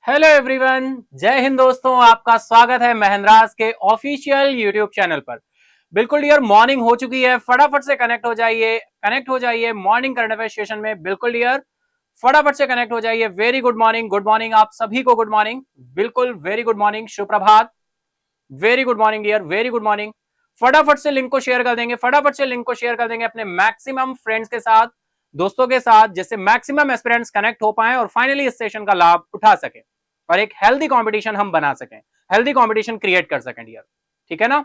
Hello everyone, जय हिंद दोस्तों। आपका स्वागत है महेंद्रास के ऑफिशियल यूट्यूब चैनल पर। बिल्कुल डियर, मॉर्निंग हो चुकी है, फटाफट से कनेक्ट हो जाइए मॉर्निंग करंट अफेयर सेशन में। बिल्कुल डियर, फटाफट से कनेक्ट हो जाइए। वेरी गुड मॉर्निंग आप सभी को। गुड मॉर्निंग, बिल्कुल वेरी गुड मॉर्निंग, सुप्रभात, very good morning dear, very good morning. फटाफट से लिंक को शेयर कर देंगे, फटाफट से लिंक को शेयर कर देंगे अपने मैक्सिमम फ्रेंड्स के साथ, दोस्तों के साथ, जिससे मैक्सिमम एस्पिरेंट्स कनेक्ट हो पाए और फाइनली इस सेशन का लाभ उठा सके और एक हेल्दी कंपटीशन हम बना सकें, हेल्दी कंपटीशन क्रिएट कर सकें डियर। ठीक है ना?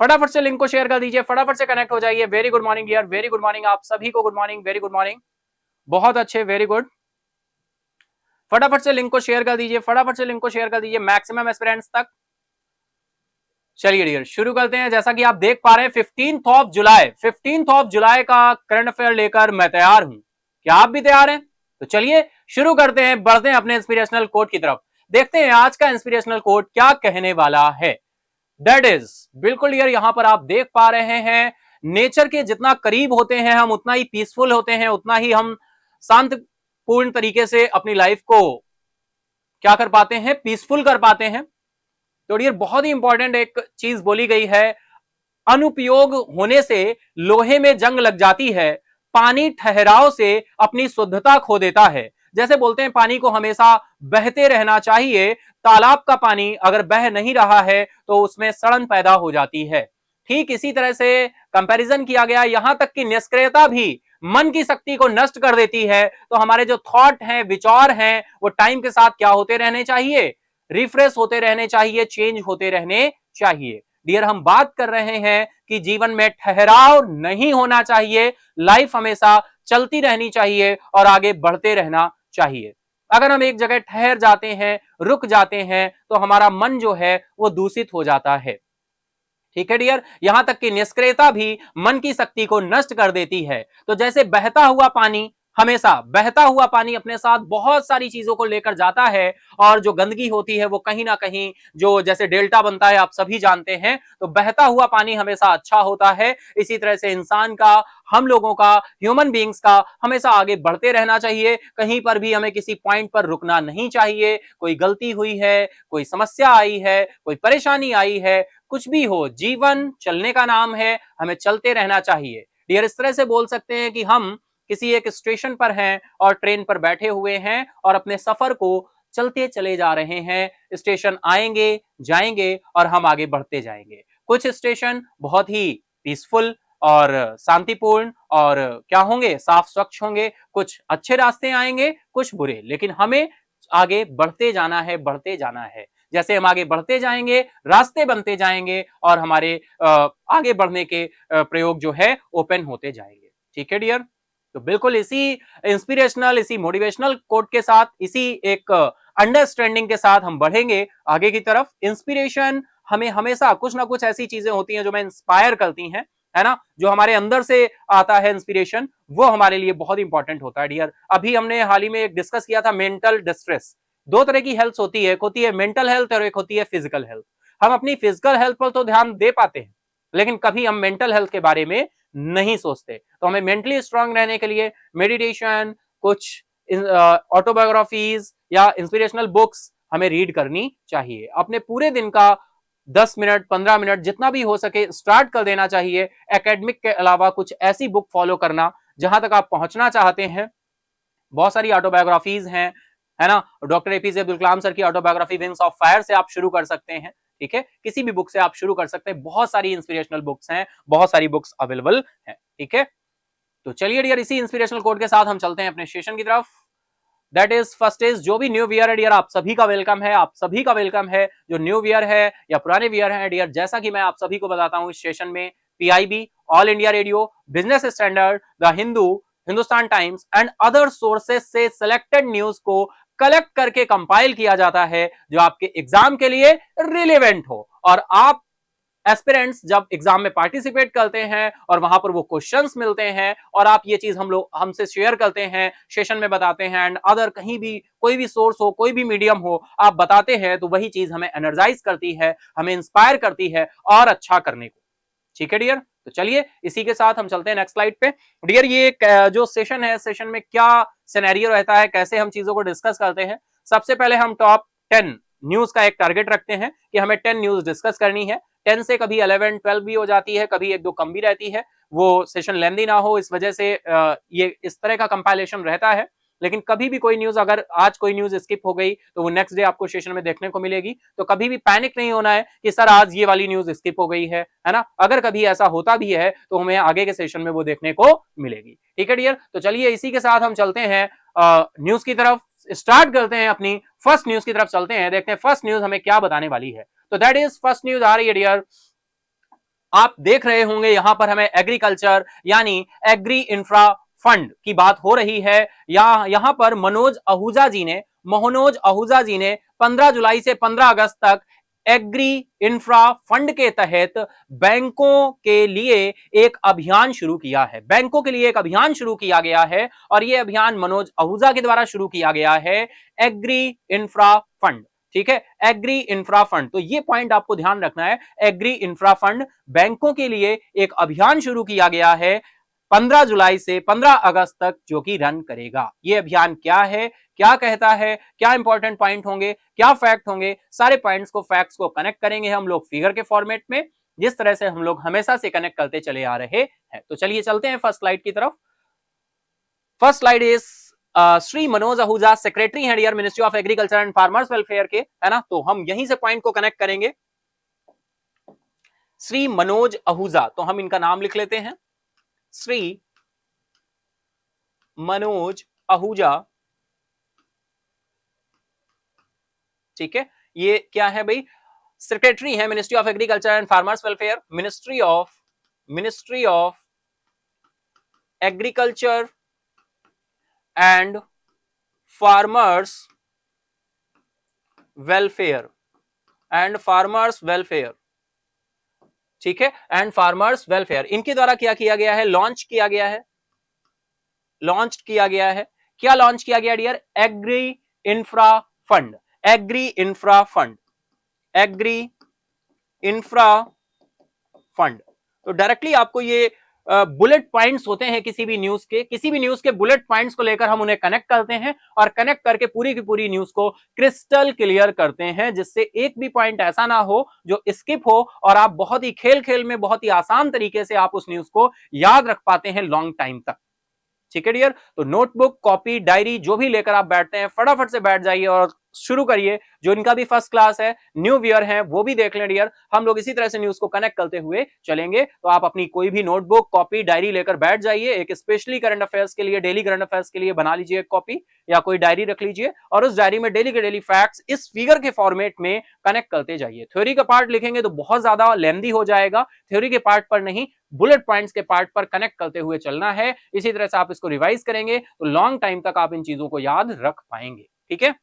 फटाफट से लिंक को शेयर कर दीजिए, फटाफट से कनेक्ट हो जाइए। Very good morning dear, very good morning आप सभी को। Good morning, very good morning, बहुत अच्छे, वेरी गुड। फटाफट से लिंक को शेयर कर दीजिए, फटाफट से लिंक को शेयर कर दीजिए मैक्सिमम एस्पिरेंट्स तक। चलिए डियर, शुरू करते हैं। जैसा कि आप देख पा रहे हैं 15th ऑफ जुलाई का करंट अफेयर लेकर मैं तैयार हूं। क्या आप भी तैयार हैं? तो चलिए शुरू करते हैं, बढ़ते हैं अपने इंस्पिरेशनल कोट की तरफ। देखते हैं आज का इंस्पिरेशनल कोट क्या कहने वाला है। दैट इज, बिल्कुल डियर, यहां पर आप देख पा रहे हैं नेचर के जितना करीब होते हैं हम, उतना ही पीसफुल होते हैं, उतना ही हम शांतिपूर्ण तरीके से अपनी लाइफ को क्या कर पाते हैं, पीसफुल कर पाते हैं। तो डियर, बहुत ही इंपॉर्टेंट एक चीज बोली गई है, अनुपयोग होने से लोहे में जंग लग जाती है, पानी ठहराव से अपनी शुद्धता खो देता है। जैसे बोलते हैं पानी को हमेशा बहते रहना चाहिए, तालाब का पानी अगर बह नहीं रहा है तो उसमें सड़न पैदा हो जाती है। ठीक इसी तरह से कंपैरिजन किया गया, यहां तक कि निष्क्रियता भी मन की शक्ति को नष्ट कर देती है। तो हमारे जो थॉट हैं, विचार हैं, वो टाइम के साथ क्या होते रहने चाहिए, रिफ्रेश होते रहने चाहिए, चेंज होते रहने चाहिए। डियर, हम बात कर रहे हैं कि जीवन में ठहराव नहीं होना चाहिए, लाइफ हमेशा चलती रहनी चाहिए और आगे बढ़ते रहना चाहिए। अगर हम एक जगह ठहर जाते हैं, रुक जाते हैं, तो हमारा मन जो है वो दूषित हो जाता है। ठीक है डियर, यहां तक कि निष्क्रियता भी मन की शक्ति को नष्ट कर देती है। तो जैसे बहता हुआ पानी, हमेशा बहता हुआ पानी अपने साथ बहुत सारी चीजों को लेकर जाता है, और जो गंदगी होती है वो कहीं ना कहीं, जो जैसे डेल्टा बनता है आप सभी जानते हैं, तो बहता हुआ पानी हमेशा अच्छा होता है। इसी तरह से इंसान का, हम लोगों का, ह्यूमन बींग्स का हमेशा आगे बढ़ते रहना चाहिए। कहीं पर भी हमें किसी पॉइंट पर रुकना नहीं चाहिए। कोई गलती हुई है, कोई समस्या आई है, कोई परेशानी आई है, कुछ भी हो, जीवन चलने का नाम है, हमें चलते रहना चाहिए। डियर, इस तरह से बोल सकते हैं कि हम किसी एक स्टेशन पर हैं और ट्रेन पर बैठे हुए हैं और अपने सफर को चलते चले जा रहे हैं। स्टेशन आएंगे, जाएंगे और हम आगे बढ़ते जाएंगे। कुछ स्टेशन बहुत ही पीसफुल और शांतिपूर्ण और क्या होंगे, साफ स्वच्छ होंगे। कुछ अच्छे रास्ते आएंगे, कुछ बुरे, लेकिन हमें आगे बढ़ते जाना है, बढ़ते जाना है। जैसे हम आगे बढ़ते जाएंगे, रास्ते बनते जाएंगे और हमारे आगे बढ़ने के प्रयोग जो है ओपन होते जाएंगे। ठीक है डियर, तो बिल्कुल इसी इंस्पिरेशनल, इसी मोटिवेशनल कोट के साथ, इसी एक अंडरस्टैंडिंग के साथ हम बढ़ेंगे आगे की तरफ। इंस्पिरेशन हमें हमेशा कुछ ना कुछ ऐसी चीजें होती हैं जो हमें इंस्पायर करती हैं, है ना, जो हमारे अंदर से आता है इंस्पिरेशन, वो हमारे लिए बहुत इंपॉर्टेंट होता है डियर। अभी हमने हाल ही में एक डिस्कस किया था मेंटल डिस्ट्रेस। दो तरह की हेल्थ होती है, एक होती है मेंटल हेल्थ और एक होती है फिजिकल हेल्थ। हम अपनी फिजिकल हेल्थ पर तो ध्यान दे पाते हैं, लेकिन कभी हम मेंटल हेल्थ के बारे में नहीं सोचते। तो हमें मेंटली स्ट्रांग रहने के लिए मेडिटेशन, कुछ ऑटोबायोग्राफीज या इंस्पिरेशनल बुक्स हमें रीड करनी चाहिए। अपने पूरे दिन का 10 मिनट, 15 मिनट, जितना भी हो सके स्टार्ट कर देना चाहिए एकेडमिक के अलावा कुछ ऐसी बुक फॉलो करना जहां तक आप पहुंचना चाहते हैं। बहुत सारी ऑटोबायोग्राफीज हैं, है ना। Doctor APJ Abdul Kalam sir की ऑटोबायोग्राफी विंग्स ऑफ फायर से आप शुरू कर सकते हैं। ठीक है, किसी भी बुक से आप शुरू कर सकते हैं। बहुत सारी इंस्पिरेशनल बुक्स हैं, बहुत सारी बुक्स अवेलेबल हैं। ठीक है, तो चलिए डियर, इसी इंस्पिरेशनल कोड के साथ हम चलते हैं अपने सेशन की तरफ। दैट इज, फर्स्ट इज, जो भी न्यू वियर है डियर, आप सभी का वेलकम है, आप सभी का वेलकम है। जो न्यू वियर है या पुराने वियर है डियर, जैसा कि मैं आप सभी को बताता हूं, इस सेशन में PIB, all India radio, business standard, the Hindu, Hindustan times and other sources से सिलेक्टेड न्यूज को कलेक्ट करके कंपाइल किया जाता है जो आपके एग्जाम के लिए रिलेवेंट हो। और आप एस्पिरेंट्स जब एग्जाम में पार्टिसिपेट करते हैं और वहां पर वो क्वेश्चंस मिलते हैं और आप ये चीज हम लोग हमसे शेयर करते हैं, सेशन में बताते हैं एंड अदर कहीं भी कोई भी सोर्स हो, कोई भी मीडियम हो, आप बताते हैं, तो वही चीज हमें एनर्जाइज करती है, हमें इंस्पायर करती है और अच्छा करने को। ठीक है डियर, तो चलिए इसी के साथ हम चलते हैं नेक्स्ट स्लाइड पे। डियर ये जो सेशन है, सेशन में क्या सिनेरियो रहता है, कैसे हम चीजों को डिस्कस करते हैं। सबसे पहले हम टॉप 10 न्यूज का एक टारगेट रखते हैं कि हमें 10 न्यूज डिस्कस करनी है। 10 से कभी 11 12 भी हो जाती है, कभी एक दो कम भी रहती है, वो सेशन लेंदी ना हो इस वजह से ये इस तरह का कंपाइलेशन रहता है। लेकिन कभी भी कोई न्यूज, अगर आज कोई न्यूज स्किप हो गई तो वो नेक्स्ट डे आपको सेशन में देखने को मिलेगी। तो कभी भी पैनिक नहीं होना है कि सर आज ये वाली न्यूज स्किप हो गई है ना। अगर कभी ऐसा होता भी है तो हमें आगे के सेशन में वो देखने को मिलेगी। ठीक है डियर, तो चलिए इसी के साथ हम चलते हैं न्यूज की तरफ, स्टार्ट करते हैं अपनी फर्स्ट न्यूज की तरफ चलते हैं, देखते हैं फर्स्ट न्यूज हमें क्या बताने वाली है। तो दैट इज फर्स्ट न्यूज आ रही है डियर, आप देख रहे होंगे यहां पर हमें एग्रीकल्चर यानी एग्री इंफ्रा फंड की बात हो रही है। यहां पर मनोज आहूजा जी ने 15 जुलाई से 15 अगस्त तक एग्री इंफ्रा फंड के तहत बैंकों के लिए एक अभियान शुरू किया है। बैंकों के लिए एक अभियान शुरू किया गया है और यह अभियान मनोज आहूजा के द्वारा शुरू किया गया है, एग्री इंफ्रा फंड। ठीक है, एग्री इंफ्रा फंड, तो ये पॉइंट आपको ध्यान रखना है। एग्री इंफ्रा फंड बैंकों के लिए एक अभियान शुरू किया गया है 15 जुलाई से 15 अगस्त तक, जो कि रन करेगा। ये अभियान क्या है, क्या कहता है, क्या इंपॉर्टेंट पॉइंट होंगे, क्या फैक्ट होंगे, सारे पॉइंट्स को, फैक्ट्स को कनेक्ट करेंगे हम लोग फिगर के फॉर्मेट में, जिस तरह से हम लोग हमेशा से कनेक्ट करते चले आ रहे हैं। तो चलिए चलते हैं फर्स्ट स्लाइड की तरफ। First slide is Shri Manoj Ahuja secretary हैं dear ministry of agriculture and farmers welfare के, है ना। तो हम यहीं से पॉइंट को कनेक्ट करेंगे। श्री मनोज आहूजा, तो हम इनका नाम लिख लेते हैं, श्री मनोज आहूजा। ठीक है, ये क्या है भाई, सेक्रेटरी है ministry of agriculture and farmers welfare, ministry of agriculture and farmers welfare ठीक है, एंड फार्मर्स वेलफेयर, इनके द्वारा क्या किया गया है, लॉन्च किया गया है। क्या लॉन्च किया गया डियर, एग्री इंफ्रा फंड। तो डायरेक्टली आपको ये बुलेट पॉइंट्स होते हैं किसी भी न्यूज के बुलेट पॉइंट्स को लेकर हम उन्हें कनेक्ट करते हैं और कनेक्ट करके पूरी की पूरी न्यूज को क्रिस्टल क्लियर करते हैं, जिससे एक भी पॉइंट ऐसा ना हो जो स्किप हो और आप बहुत ही खेल में बहुत ही आसान तरीके से आप उस न्यूज को याद रख पाते हैं लॉन्ग टाइम तक। ठीक है डियर, तो नोटबुक, कॉपी, डायरी जो भी लेकर आप बैठते हैं, फटाफट से बैठ जाइए और शुरू करिए। जो इनका भी फर्स्ट क्लास है, न्यू व्यूअर है, वो भी देख लें डियर। हम लोग इसी तरह से न्यूज को कनेक्ट करते हुए चलेंगे। तो आप अपनी कोई भी नोटबुक, कॉपी, डायरी लेकर बैठ जाइए। एक स्पेशली करंट अफेयर्स के लिए, डेली करंट अफेयर्स के लिए बना लीजिए एक कॉपी या कोई डायरी रख लीजिए और उस डायरी में डेली के डेली फैक्ट्स इस फिगर के फॉर्मेट में कनेक्ट करते जाइए। थ्योरी का पार्ट लिखेंगे तो बहुत ज्यादा लेंथी हो जाएगा, थ्योरी के पार्ट पर नहीं, बुलेट पॉइंट्स के पार्ट पर कनेक्ट करते हुए चलना है। इसी तरह से आप इसको रिवाइज करेंगे तो लॉन्ग टाइम तक आप इन चीजों को याद रख पाएंगे। ठीक है,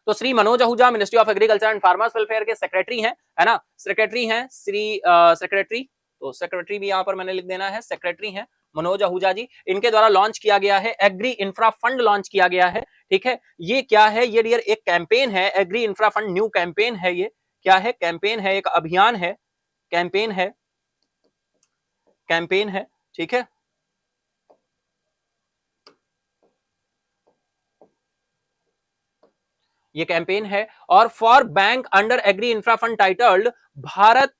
तो Shri Manoj Ahuja ministry of agriculture and farmers welfare के सेक्रेटरी हैं, है ना, सेक्रेटरी हैं श्री सेक्रेटरी, तो सेक्रेटरी भी यहां पर मैंने लिख देना है, सेक्रेटरी हैं मनोज आहूजा जी। इनके द्वारा लॉन्च किया गया है एग्री इंफ्रा फंड, लॉन्च किया गया है। ठीक है, ये क्या है, ये डियर एक कैंपेन है, agri infra fund new campaign है। ये क्या है, कैंपेन है, एक अभियान है, कैंपेन है। ठीक है, ये कैंपेन है और for bank under agri infra fund titled Bharat,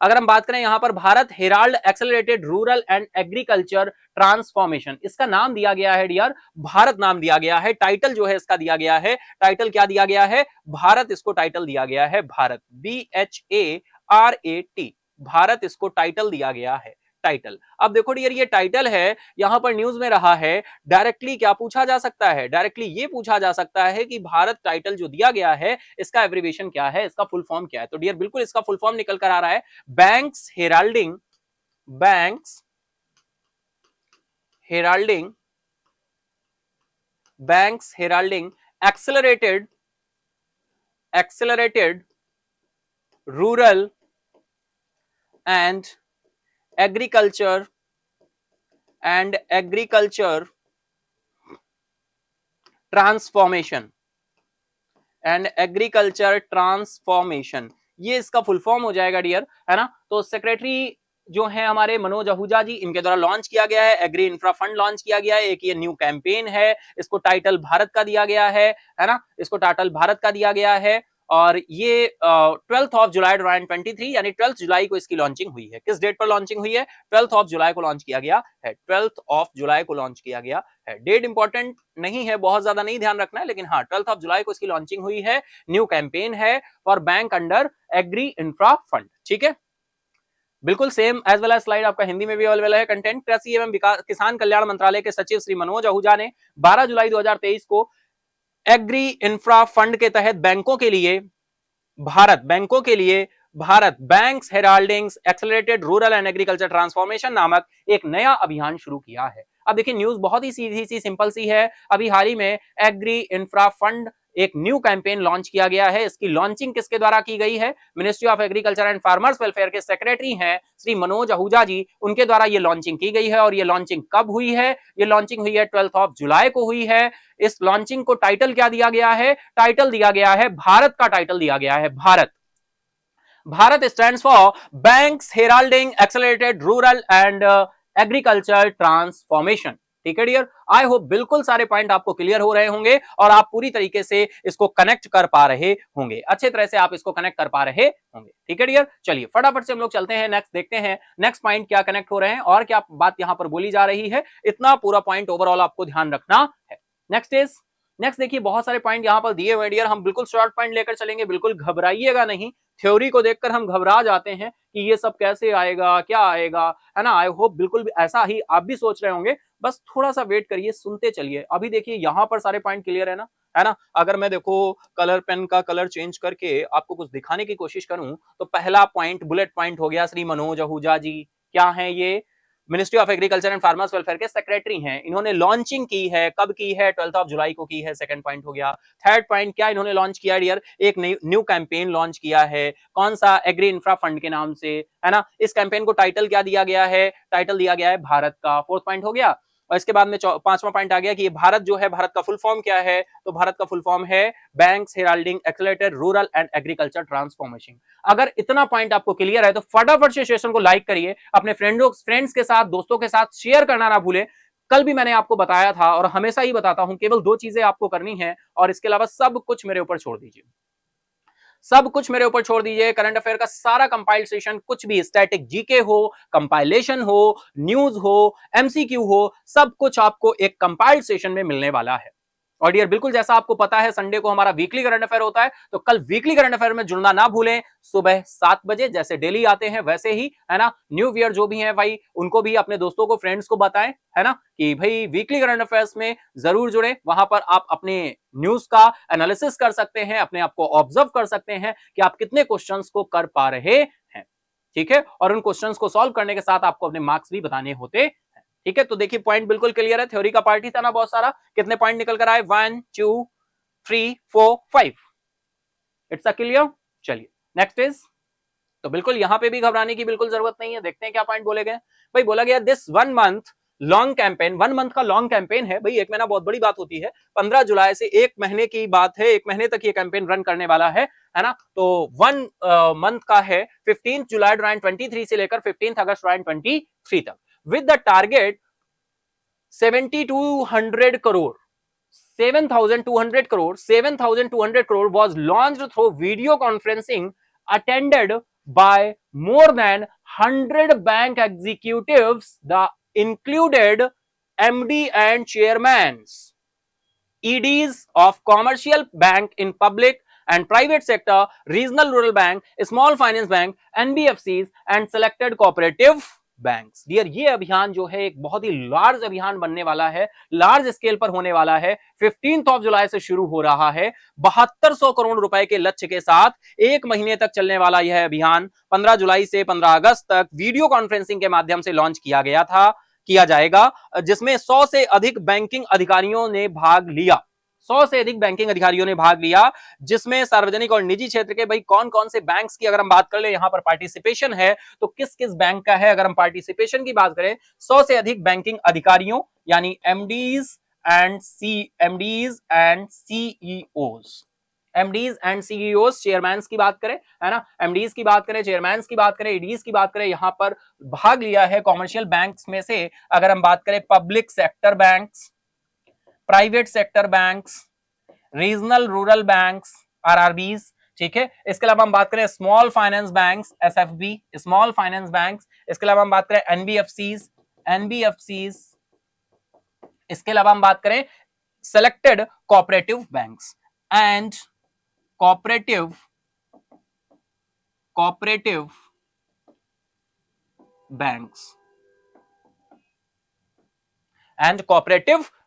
अगर हम बात करें यहां पर Bharat herald accelerated rural and agriculture transformation, इसका नाम दिया गया है डियर, भारत नाम दिया गया है। टाइटल जो है इसका दिया गया है, टाइटल क्या दिया गया है, भारत, इसको टाइटल दिया गया है भारत, BHARAT, भारत इसको टाइटल दिया गया है, टाइटल। अब देखो डियर ये टाइटल है, यहां पर न्यूज में रहा है, डायरेक्टली क्या पूछा जा सकता है, डायरेक्टली ये पूछा जा सकता है कि भारत टाइटल जो दिया गया है इसका एब्रिविएशन क्या है, इसका फुल फॉर्म क्या है। तो डियर बिल्कुल इसका फुल फॉर्म निकल कर आ रहा है, banks heralding banks heralding accelerated rural and agriculture transformation ये इसका फुल फॉर्म हो जाएगा डियर, है ना। तो सेक्रेटरी जो है हमारे मनोज आहूजा जी, इनके द्वारा लॉन्च किया गया है, एग्री इंफ्रा फंड लॉन्च किया गया है। एक ये न्यू कैंपेन है, इसको टाइटल भारत का दिया गया है ना, इसको टाइटल भारत का दिया गया है। और ये 12 ऑफ जुलाई 2023 यानी 12 जुलाई को इसकी लॉन्चिंग हुई है। किस डेट पर लॉन्चिंग हुई है? 12 ऑफ जुलाई को लॉन्च किया गया है। 12 ऑफ जुलाई को लॉन्च किया गया है। डेट इंपॉर्टेंट नहीं है, बहुत ज्यादा नहीं ध्यान रखना है, लेकिन हाँ 12 ऑफ जुलाई को इसकी लॉन्चिंग हुई है। न्यू कैंपेन है for bank under agri infra fund. ठीक है, बिल्कुल same as well as slide आपका हिंदी में भी अवेलेबल है। कंटेंट कृषि एवं किसान कल्याण मंत्रालय के सचिव श्री मनोज आहूजा ने 12 जुलाई 2023 को एग्री इंफ्रा फंड के तहत बैंकों के लिए Bharat banks heralding accelerated rural and agriculture transformation नामक एक नया अभियान शुरू किया है। अब देखिए न्यूज बहुत ही सीधी सी सिंपल सी है। अभी हाल ही में एग्री इंफ्रा फंड एक न्यू कैंपेन लॉन्च किया गया है। इसकी लॉन्चिंग किसके द्वारा की गई है? Ministry of agriculture and farmers welfare के सेक्रेटरी हैं श्री मनोज आहूजा जी, उनके द्वारा ये लॉन्चिंग की गई है। और ये लॉन्चिंग कब हुई है? ये लॉन्चिंग हुई है 12 ऑफ जुलाई को हुई है। इस लॉन्चिंग को टाइटल क्या दिया गया है? टाइटल दिया गया है भारत का टाइटल दिया गया है Bharat stands for banks heralding accelerated rural and agriculture transformation. ठीक है डियर, आई होप बिल्कुल सारे पॉइंट आपको क्लियर हो रहे होंगे और आप पूरी तरीके से इसको कनेक्ट कर पा रहे होंगे, अच्छे तरह से आप इसको कनेक्ट कर पा रहे होंगे। ठीक है डियर, चलिए फटाफट से हम लोग चलते हैं नेक्स्ट, देखते हैं नेक्स्ट पॉइंट क्या कनेक्ट हो रहे हैं और क्या बात यहां पर बोली जा रही है। इतना पूरा पॉइंट ओवरऑल आपको ध्यान रखना है। नेक्स्ट देखिए बहुत सारे पॉइंट यहां पर दिए हुए डियर, हम बिल्कुल शॉर्ट पॉइंट लेकर चलेंगे, बिल्कुल घबराइएगा नहीं। थ्योरी को देखकर हम घबरा जाते हैं कि ये सब कैसे आएगा, क्या आएगा, है ना। आई होप बिल्कुल भी ऐसा ही आप भी सोच रहे होंगे, बस थोड़ा सा वेट करिए, सुनते चलिए। अभी देखिए यहाँ पर सारे पॉइंट क्लियर है ना, है ना। अगर मैं देखो कलर पेन का कलर चेंज करके आपको कुछ दिखाने की कोशिश करूं तो पहला पॉइंट बुलेट पॉइंट हो गया श्री मनोज आहूजा जी। क्या है ये? Ministry of agriculture and farmers welfare के सेक्रेटरी हैं। इन्होंने लॉन्चिंग की है, कब की है? 12 ऑफ जुलाई को की है। सेकंड पॉइंट हो गया। थर्ड पॉइंट क्या इन्होंने लॉन्च किया डियर? एक न्यू कैंपेन लॉन्च किया है। कौन सा? एग्री इंफ्रा फंड के नाम से, है ना। इस कैंपेन को टाइटल क्या दिया गया है? टाइटल दिया गया है भारत का। फोर्थ पॉइंट हो गया। और इसके बाद में पांचवा पॉइंट आ गया कि भारत जो है, भारत का फुल फॉर्म क्या है? तो भारत का फुल फॉर्म है banks heralding accelerated rural and agriculture transformation. अगर इतना पॉइंट आपको क्लियर है तो फटाफट से सेशन को लाइक करिए, अपने फ्रेंड्स के साथ, दोस्तों के साथ शेयर करना ना भूले। कल भी मैंने आपको बताया था और हमेशा ही बताता हूं, केवल 2 चीजें आपको करनी है और इसके अलावा सब कुछ मेरे ऊपर छोड़ दीजिए, सब कुछ मेरे ऊपर छोड़ दीजिए। करंट अफेयर का सारा कंपाइल्ड सेशन, कुछ भी स्टैटिक जीके हो, कंपाइलेशन हो, न्यूज हो, एमसीक्यू हो, सब कुछ आपको एक कंपाइल्ड सेशन में मिलने वाला है। और डियर बिल्कुल जैसा आपको पता है संडे को हमारा वीकली करंट अफेयर होता है, तो कल वीकली करंट अफेयर में जुड़ना ना भूलें। सुबह 7 बजे जैसे डेली आते हैं वैसे ही, है ना। न्यू ईयर जो भी है भाई, उनको भी, अपने दोस्तों को, फ्रेंड्स को बताएं, है ना, कि भाई वीकली करंट अफेयर्स में जरूर जुड़े। वहां पर आप अपने न्यूज का एनालिसिस कर सकते हैं, अपने आप को ऑब्जर्व कर सकते हैं कि आप कितने क्वेश्चंस को कर पा रहे हैं। ठीक है, और उन क्वेश्चंस को सॉल्व करने के साथ आपको अपने मार्क्स भी बताने होते हैं। ठीक है, तो देखिए पॉइंट बिल्कुल क्लियर है। थ्योरी का पार्ट ही था ना बहुत सारा, कितने पॉइंट निकल कर आए? 1 2 3 4 5। It's a clear. चलिए नेक्स्ट इज, तो बिल्कुल यहां पे भी घबराने की बिल्कुल जरूरत नहीं है। देखते हैं क्या पॉइंट बोले गए। भाई बोला गया this 1 month long campaign, 1 month का लॉन्ग कैंपेन है भाई। 1 महीना बहुत बड़ी बात होती है। 15 जुलाई से 1 महीने की बात है, 1 महीने तक ये कैंपेन रन करने वाला है ना। तो 1 मंथ का है, 15 जुलाई 2023 से लेकर 15 अगस्त 2023 तक, with the target 7,200 crore, 7,200 crore was launched through video conferencing attended by more than 100 bank executives, the included MD and chairmen, EDs of commercial bank in public and private sector, regional rural bank, small finance bank, NBFCs and selected cooperative banks. Dear, ये अभियान जो है एक बहुत ही large अभियान बनने वाला है, लार्ज स्केल पर होने वाला है। 15 जुलाई से शुरू हो रहा है। 7200 करोड़ रुपए के लक्ष्य के साथ 1 महीने तक चलने वाला यह अभियान 15 जुलाई से 15 अगस्त तक वीडियो कॉन्फ्रेंसिंग के माध्यम से लॉन्च किया जाएगा, जिसमें 100 से अधिक बैंकिंग अधिकारियों ने भाग लिया। 100 से अधिक बैंकिंग अधिकारियों ने भाग लिया, जिसमें सार्वजनिक और निजी क्षेत्र के भाई कौन कौन से बैंक्स की अगर हम बात कर ले, यहां पर पार्टिसिपेशन है तो किस किस बैंक का है। अगर हम पार्टिसिपेशन की बात करें, 100 से अधिक बैंकिंग अधिकारियों यानी एमडीज एंड सीईओज, चेयरमैन की बात करें, है ना, एमडीज की बात करें, चेयरमैन की बात करें, ईडीज की बात करें, यहां पर भाग लिया है। कॉमर्शियल बैंक्स में से अगर हम बात करें, public sector banks, private sector banks, regional rural banks RRBs, ठीक है। इसके अलावा हम बात करें small finance banks, SFB, small finance banks. इसके अलावा हम बात करें एनबीएफसीज। इसके अलावा हम बात करें selected cooperative banks and cooperative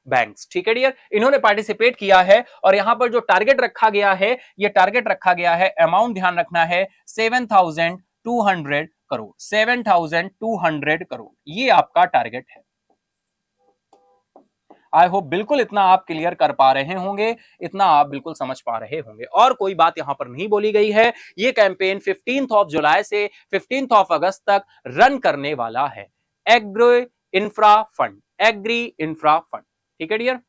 banks ठीक है डियर, इन्होंने पार्टिसिपेट किया है। और यहां पर जो टारगेट रखा गया है, ये टारगेट रखा गया है, अमाउंट ध्यान रखना है, 7,200 करोड़, 7,200 करोड़, ये आपका टारगेट है। आई होप बिल्कुल इतना आप क्लियर कर पा रहे होंगे, इतना आप बिल्कुल समझ पा रहे होंगे। और कोई बात यहां पर नहीं बोली गई है। ये कैंपेन 15 जुलाई से 15 अगस्त तक रन करने वाला है। एग्री इंफ्रा फंड, ठीक है डियर,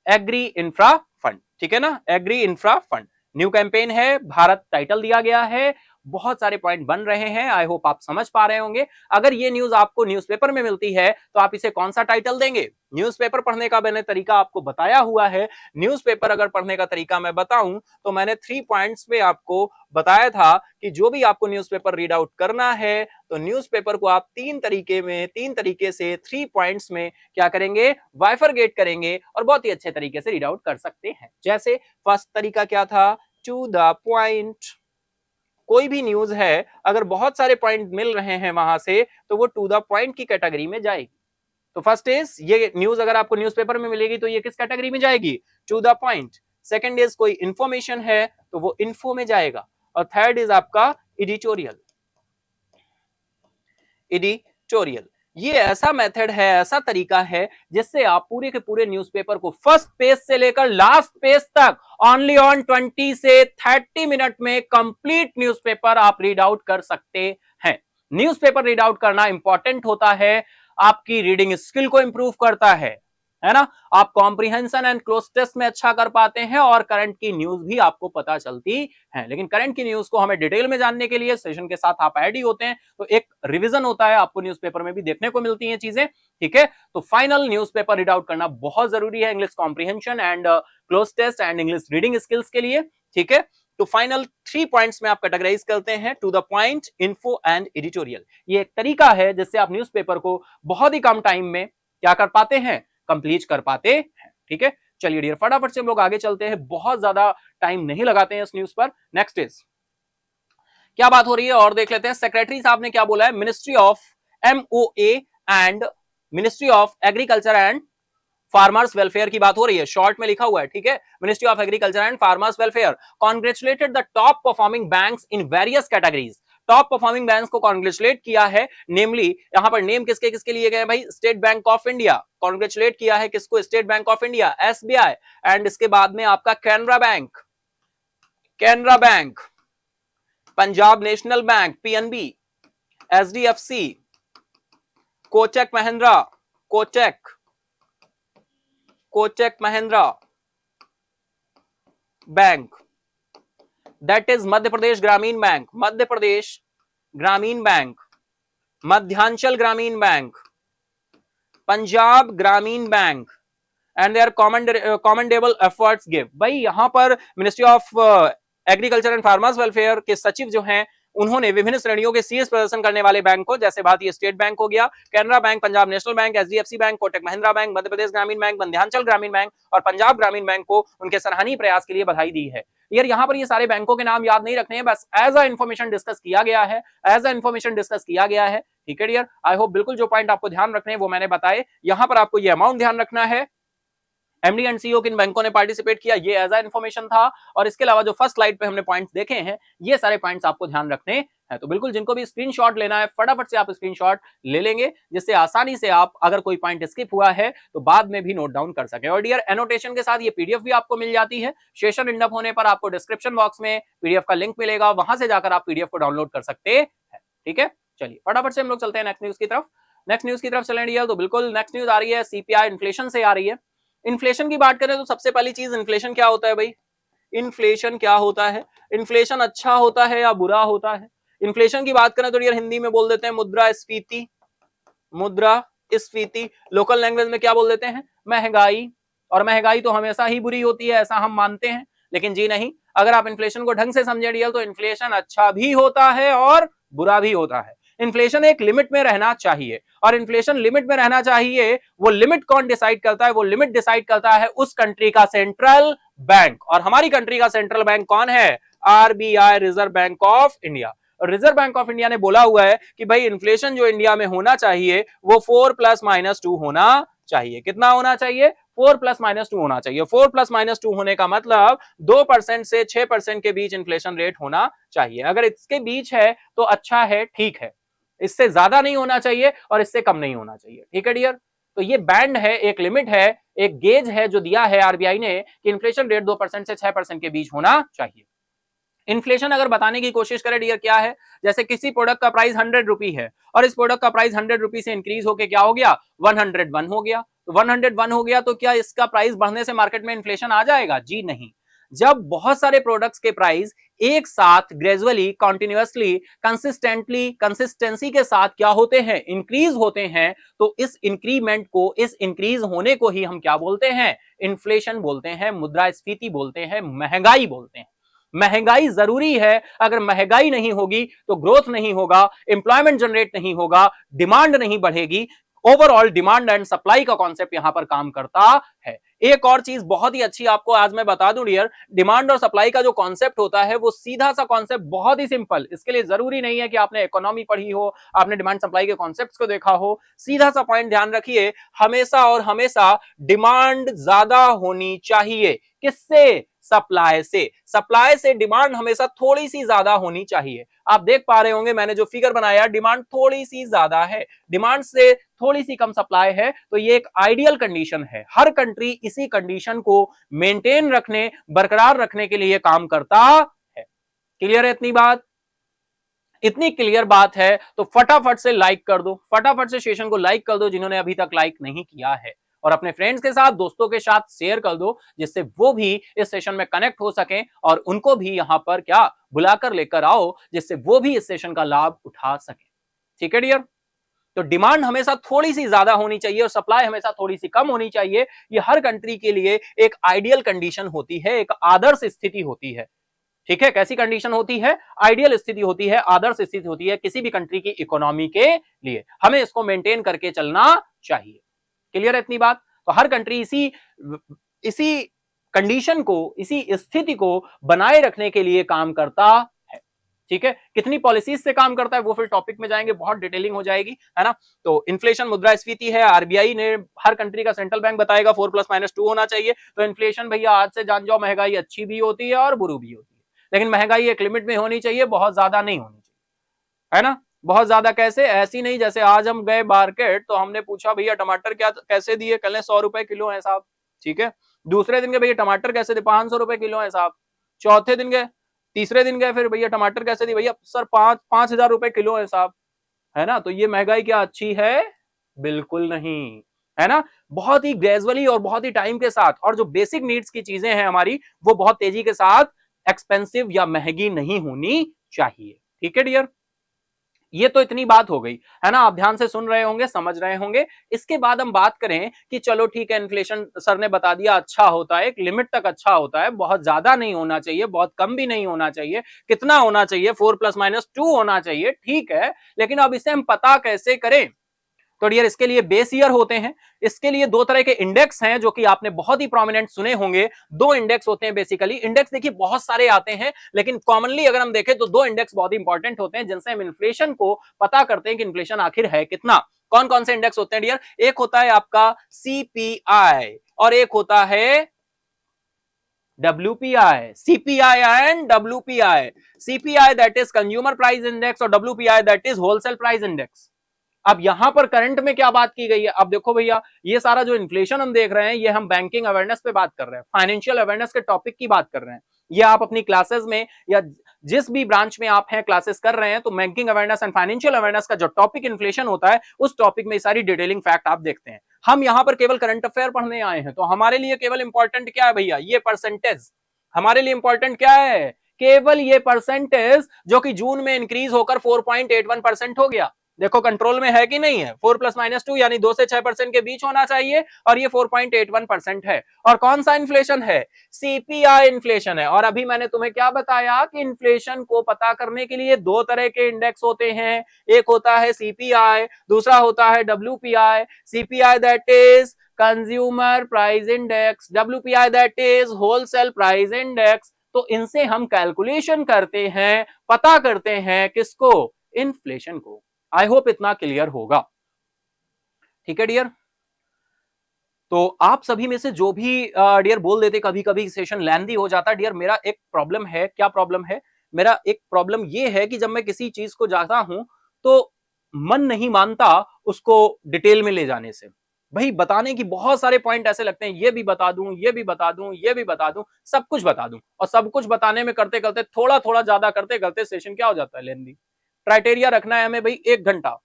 एग्री इंफ्रा फंड, ठीक है ना, agri infra fund new campaign है, भारत टाइटल दिया गया है, बहुत सारे पॉइंट बन रहे हैं। आई होप आप समझ पा रहे होंगे। अगर ये न्यूज आपको न्यूज़पेपर में मिलती है तो आप इसे कौन सा टाइटल देंगे? न्यूज़पेपर पढ़ने का मैंने तरीका आपको बताया हुआ है। न्यूज़पेपर अगर पढ़ने का तरीका मैं बताऊं तो मैंने 3 पॉइंट्स में आपको बताया था कि जो भी आपको न्यूज़पेपर रीड आउट करना है तो न्यूज़पेपर को आप 3 तरीके से 3 पॉइंट्स में क्या करेंगे, बाइफरगेट करेंगे और बहुत ही अच्छे तरीके से रीड आउट कर सकते हैं। जैसे फर्स्ट तरीका क्या था, टू द पॉइंट। कोई भी न्यूज है अगर बहुत सारे पॉइंट मिल रहे हैं वहां से तो वो टू द पॉइंट की कैटेगरी में जाएगी। तो फर्स्ट इज, ये न्यूज अगर आपको न्यूज़पेपर में मिलेगी तो ये किस कैटेगरी में जाएगी, to the point. Second is, कोई इंफॉर्मेशन है तो वो इन्फो में जाएगा। और थर्ड इज आपका एडिटोरियल। ये ऐसा मेथड है, ऐसा तरीका है जिससे आप पूरे के पूरे न्यूज़पेपर को फर्स्ट पेज से लेकर लास्ट पेज तक ओनली ऑन 20 से 30 मिनट में कंप्लीट न्यूज़पेपर आप रीड आउट कर सकते हैं। न्यूज़पेपर रीड आउट करना इंपॉर्टेंट होता है, आपकी रीडिंग स्किल को इंप्रूव करता है ना, आप कॉम्प्रिहेंशन एंड क्लोज टेस्ट में अच्छा कर पाते हैं और करंट की न्यूज भी आपको पता चलती है। लेकिन करंट की न्यूज को हमें डिटेल में जानने के लिए सेशन के साथ आप ऐड ही होते हैं तो एक रिवीजन होता है, आपको न्यूज़पेपर में भी देखने को मिलती हैं चीजें, ठीक है। तो फाइनल न्यूज़पेपर रीड आउट करना बहुत जरूरी है English comprehension and cloze test and English reading skills के लिए, ठीक है। तो फाइनल 3 पॉइंट्स में आप कैटेगराइज करते हैं, to the point, info and editorial. ये एक तरीका है जिससे आप न्यूज़पेपर को बहुत ही कम टाइम में क्या कर पाते हैं, कंप्लीट कर पाते हैं, ठीक है। चलिए डियर, फटाफट से हम लोग आगे चलते हैं, बहुत ज्यादा टाइम नहीं लगाते हैं इस न्यूज पर। नेक्स्ट इज, क्या बात हो रही है और देख लेते हैं। सेक्रेटरी साहब ने क्या बोला है, ministry of MOA and ministry of agriculture and farmers welfare की बात हो रही है, शॉर्ट में लिखा हुआ है, ठीक है। Ministry of agriculture and farmers welfare congratulated the top performing banks in various categories. Top performing banks को कॉन्ग्रेचुलेट किया है, नेमली यहां पर नेम किसके किसके लिए गए भाई, State Bank of India. Congratulate किया है किसको, State Bank of India, SBI and इसके बाद में आपका Canara bank, Punjab national bank PNB, HDFC, Kotak Mahindra bank, that is Madhya Pradesh Gramin bank, Madhyanchal Gramin bank, Punjab Gramin bank and their commendable efforts give. भाई यहां पर ministry of agriculture and farmers welfare के सचिव जो हैं उन्होंने विभिन्न श्रेणियों के सीएस प्रदर्शन करने वाले बैंक को, जैसे भारतीय स्टेट बैंक हो गया, Canara bank, Punjab national bank, HDFC bank, Kotak Mahindra bank, Madhya Pradesh Gramin bank, Madhyanchal Gramin bank और पंजाब ग्रामीण बैंक को उनके सराहनीय प्रयास के लिए बधाई दी है। यार यहाँ पर ये सारे बैंकों के नाम याद नहीं रखने हैं, बस एज अ इंफॉर्मेशन डिस्कस किया गया है, ठीक है डियर, आई होप बिल्कुल जो पॉइंट आपको ध्यान रखने हैं वो मैंने बताए। यहां पर आपको ये अमाउंट ध्यान रखना है, एमडी एंड सीईओ किन बैंकों ने पार्टिसिपेट किया, ये एज अ इन्फॉर्मेशन था। और इसके अलावा जो फर्स्ट स्लाइड पे हमने पॉइंट्स देखे हैं, ये सारे पॉइंट्स आपको ध्यान रखने हैं। तो बिल्कुल जिनको भी स्क्रीनशॉट लेना है फटाफट से आप स्क्रीनशॉट ले लेंगे, जिससे आसानी से आप अगर कोई पॉइंट स्किप हुआ है तो बाद में भी नोट डाउन कर सके। और डियर एनोटेशन के साथ ये पीडीएफ भी आपको मिल जाती है। सेशन इंड अप होने पर आपको डिस्क्रिप्शन बॉक्स में पीडीएफ का लिंक मिलेगा, वहां से जाकर आप पीडीएफ को डाउनलोड कर सकते हैं। ठीक है, चलिए फटाफट से हम लोग चलते हैं नेक्स्ट न्यूज की तरफ। नेक्स्ट न्यूज की तरफ चलें डियर, तो बिल्कुल नेक्स्ट न्यूज आ रही है सीपीआई इन्फ्लेशन से आ रही है। इन्फ्लेशन की बात करें तो सबसे पहली चीज इन्फ्लेशन क्या होता है भाई, इन्फ्लेशन क्या होता है, इन्फ्लेशन अच्छा होता है या बुरा होता है। इन्फ्लेशन की बात करें तो यार हिंदी में बोल देते हैं मुद्रास्फीति, मुद्रास्फीति। लोकल लैंग्वेज में क्या बोल देते हैं, महंगाई। और महंगाई तो हमेशा ही बुरी होती है ऐसा हम मानते हैं, लेकिन जी नहीं, अगर आप इन्फ्लेशन को ढंग से समझे डियर तो इन्फ्लेशन अच्छा भी होता है और बुरा भी होता है। इन्फ्लेशन एक लिमिट में रहना चाहिए, और इन्फ्लेशन लिमिट में रहना चाहिए, वो लिमिट कौन डिसाइड करता है, वो लिमिट डिसाइड करता है उस कंट्री का सेंट्रल बैंक। और हमारी कंट्री का सेंट्रल बैंक कौन है, RBI, reserve bank of India. Reserve bank of India ने बोला हुआ है कि भाई इन्फ्लेशन जो इंडिया में होना चाहिए वो 4+-2 होना चाहिए। कितना होना चाहिए, 4+-2 होना चाहिए। 4+-2 होने का मतलब 2% से 6% के बीच इन्फ्लेशन रेट होना चाहिए। अगर इसके बीच है तो अच्छा है, ठीक है, इससे ज्यादा नहीं होना चाहिए और इससे कम नहीं होना चाहिए। ठीक है डियर, तो ये बैंड है, एक लिमिट है, एक गेज है जो दिया है आरबीआई ने कि इन्फ्लेशन रेट 2% से 6% के बीच होना चाहिए। इन्फ्लेशन अगर बताने की कोशिश करें डियर क्या है, जैसे किसी प्रोडक्ट का प्राइस 100 रुपी है और इस प्रोडक्ट का प्राइस 100 रुपी से इंक्रीज होकर क्या हो गया, 101 हो गया। तो 101 हो गया तो क्या इसका प्राइस बढ़ने से मार्केट में इन्फ्लेशन आ जाएगा, जी नहीं। जब बहुत सारे प्रोडक्ट्स के प्राइस एक साथ ग्रेजुअली, कॉन्टिन्यूअसली, कंसिस्टेंटली, कंसिस्टेंसी के साथ क्या होते हैं, इंक्रीज होते हैं, तो इस इंक्रीमेंट को, इस इंक्रीज होने को ही हम क्या बोलते हैं, इन्फ्लेशन बोलते हैं, मुद्रास्फीति बोलते हैं, महंगाई बोलते हैं। महंगाई जरूरी है, अगर महंगाई नहीं होगी तो ग्रोथ नहीं होगा, एम्प्लॉयमेंट जनरेट नहीं होगा, डिमांड नहीं बढ़ेगी। ओवरऑल डिमांड एंड सप्लाई का कॉन्सेप्ट यहां पर काम करता है। एक और चीज बहुत ही अच्छी आपको आज मैं बता दूं डियर, डिमांड और सप्लाई का जो कॉन्सेप्ट होता है वो सीधा सा कॉन्सेप्ट, बहुत ही सिंपल। इसके लिए जरूरी नहीं है कि आपने इकोनॉमी पढ़ी हो, आपने डिमांड सप्लाई के कॉन्सेप्ट्स को देखा हो। सीधा सा पॉइंट ध्यान रखिए, हमेशा और हमेशा डिमांड ज्यादा होनी चाहिए। किससे, सप्लाई से। सप्लाई से डिमांड हमेशा थोड़ी सी ज्यादा होनी चाहिए। आप देख पा रहे होंगे मैंने जो फिगर बनाया, डिमांड थोड़ी सी ज्यादा है, डिमांड से थोड़ी सी कम सप्लाई है, तो ये एक आइडियल कंडीशन है। हर कंट्री इसी कंडीशन को मेंटेन रखने, बरकरार रखने के लिए काम करता है। क्लियर है इतनी बात, इतनी क्लियर बात है तो फटाफट से लाइक कर दो, फटाफट से सेशन को लाइक कर दो जिन्होंने अभी तक लाइक नहीं किया है, और अपने फ्रेंड्स के साथ, दोस्तों के साथ शेयर कर दो, जिससे वो भी इस सेशन में कनेक्ट हो सकें और उनको भी यहां पर क्या बुलाकर लेकर आओ, जिससे वो भी इस सेशन का लाभ उठा सके। ठीक है डियर, तो डिमांड हमेशा थोड़ी सी ज्यादा होनी चाहिए और सप्लाई हमेशा थोड़ी सी कम होनी चाहिए। ये हर कंट्री के लिए एक आइडियल कंडीशन होती है, एक आदर्श स्थिति होती है। ठीक है, कैसी कंडीशन होती है, आइडियल स्थिति होती है, आदर्श स्थिति होती है किसी भी कंट्री की इकोनॉमी के लिए। हमें इसको मेंटेन करके चलना चाहिए। क्लियर है इतनी बात, तो हर कंट्री इसी कंडीशन को, इसी स्थिति को बनाए रखने के लिए काम करता है। ठीक है, कितनी पॉलिसीज से काम करता है वो फिर टॉपिक में जाएंगे, बहुत डिटेलिंग हो जाएगी, है ना। तो इन्फ्लेशन मुद्रास्फीति है, आरबीआई ने, हर कंट्री का सेंट्रल बैंक बताएगा 4+-2 होना चाहिए। तो इन्फ्लेशन भैया आज से जान जाओ, महंगाई अच्छी भी होती है और बुरी भी होती है, लेकिन महंगाई एक लिमिट में होनी चाहिए, बहुत ज्यादा नहीं होनी चाहिए, है ना। बहुत ज्यादा कैसे, ऐसी नहीं जैसे आज हम गए मार्केट तो हमने पूछा भैया टमाटर क्या कैसे दिए, कल 100 रुपए किलो है साहब, ठीक है। दूसरे दिन के भैया टमाटर कैसे दिए, 500 रुपए किलो है साहब। चौथे दिन गए, तीसरे दिन गए, फिर भैया टमाटर कैसे दिए, भैया सर 5,000 रुपए किलो है साहब, है ना। तो ये महंगाई क्या अच्छी है, बिल्कुल नहीं, है ना। बहुत ही ग्रेजुअली और बहुत ही टाइम के साथ, और जो बेसिक नीड्स की चीजें हैं हमारी, वो बहुत तेजी के साथ एक्सपेंसिव या महंगी नहीं होनी चाहिए। ठीक है डियर, ये तो इतनी बात हो गई, है ना। आप ध्यान से सुन रहे होंगे, समझ रहे होंगे। इसके बाद हम बात करें कि चलो ठीक है, इन्फ्लेशन सर ने बता दिया अच्छा होता है, एक लिमिट तक अच्छा होता है, बहुत ज्यादा नहीं होना चाहिए, बहुत कम भी नहीं होना चाहिए। कितना होना चाहिए, 4+-2 होना चाहिए, ठीक है। लेकिन अब इसे हम पता कैसे करें, तो डियर इसके लिए बेस ईयर होते हैं। इसके लिए दो तरह के इंडेक्स हैं जो कि आपने बहुत ही प्रोमिनेंट सुने होंगे। दो इंडेक्स होते हैं बेसिकली। इंडेक्स देखिए बहुत सारे आते हैं, लेकिन कॉमनली अगर हम देखें तो दो इंडेक्स बहुत ही इंपॉर्टेंट होते हैं जिनसे हम इन्फ्लेशन को पता करते हैं कि इन्फ्लेशन आखिर है कितना। कौन कौन से इंडेक्स होते हैं डियर? एक होता है आपका सीपीआई और एक होता है WPI, CPI and WPI। CPI that is consumer price index और WPI that is wholesale price index. अब यहां पर करंट में क्या बात की गई है? अब देखो भैया, ये सारा जो इन्फ्लेशन हम देख रहे हैं ये हम बैंकिंग अवेयरनेस पे बात कर रहे हैं, फाइनेंशियल अवेयरनेस के टॉपिक की बात कर रहे हैं। ये आप अपनी क्लासेस में या जिस भी ब्रांच में आप हैं क्लासेस कर रहे हैं तो banking awareness and financial awareness का जो टॉपिक इन्फ्लेशन होता है उस टॉपिक में सारी डिटेलिंग फैक्ट आप देखते हैं। हम यहां पर केवल करंट अफेयर पढ़ने आए हैं, तो हमारे लिए केवल इंपॉर्टेंट क्या है भैया? ये परसेंटेज हमारे लिए इंपॉर्टेंट क्या है? केवल ये परसेंटेज जो कि जून में इंक्रीज होकर 4.81% हो गया। देखो कंट्रोल में है कि नहीं है? 4 + -2 यानी 2 से 6% के बीच होना चाहिए और ये 4.81% है। और कौन सा इन्फ्लेशन है? सीपीआई इन्फ्लेशन है। और अभी मैंने तुम्हें क्या बताया कि इन्फ्लेशन को पता करने के लिए दो तरह के इंडेक्स होते हैं, एक होता है सीपीआई, दूसरा होता है WPI. CPI that is consumer price index, WPI that is wholesale price index. तो इनसे हम कैलकुलेशन करते हैं, पता करते हैं किसको? इन्फ्लेशन को। आई होप इतना क्लियर होगा। ठीक है डियर। तो आप सभी में से जो भी डियर बोल देते कभी कभी सेशन लेंथी हो जाता है। डियर मेरा एक प्रॉब्लम है। क्या प्रॉब्लम है? मेरा एक प्रॉब्लम ये है कि जब मैं किसी चीज को जाता हूं तो मन नहीं मानता उसको डिटेल में ले जाने से। भाई बताने की बहुत सारे पॉइंट ऐसे लगते हैं, ये भी बता दूं, ये भी बता दूं, ये भी बता दूं, सब कुछ बता दूं, और सब कुछ बताने में करते करते थोड़ा थोड़ा ज्यादा करते करते सेशन क्या हो जाता है? लेंथी। क्राइटेरिया रखना है हमें भाई 1 घंटा,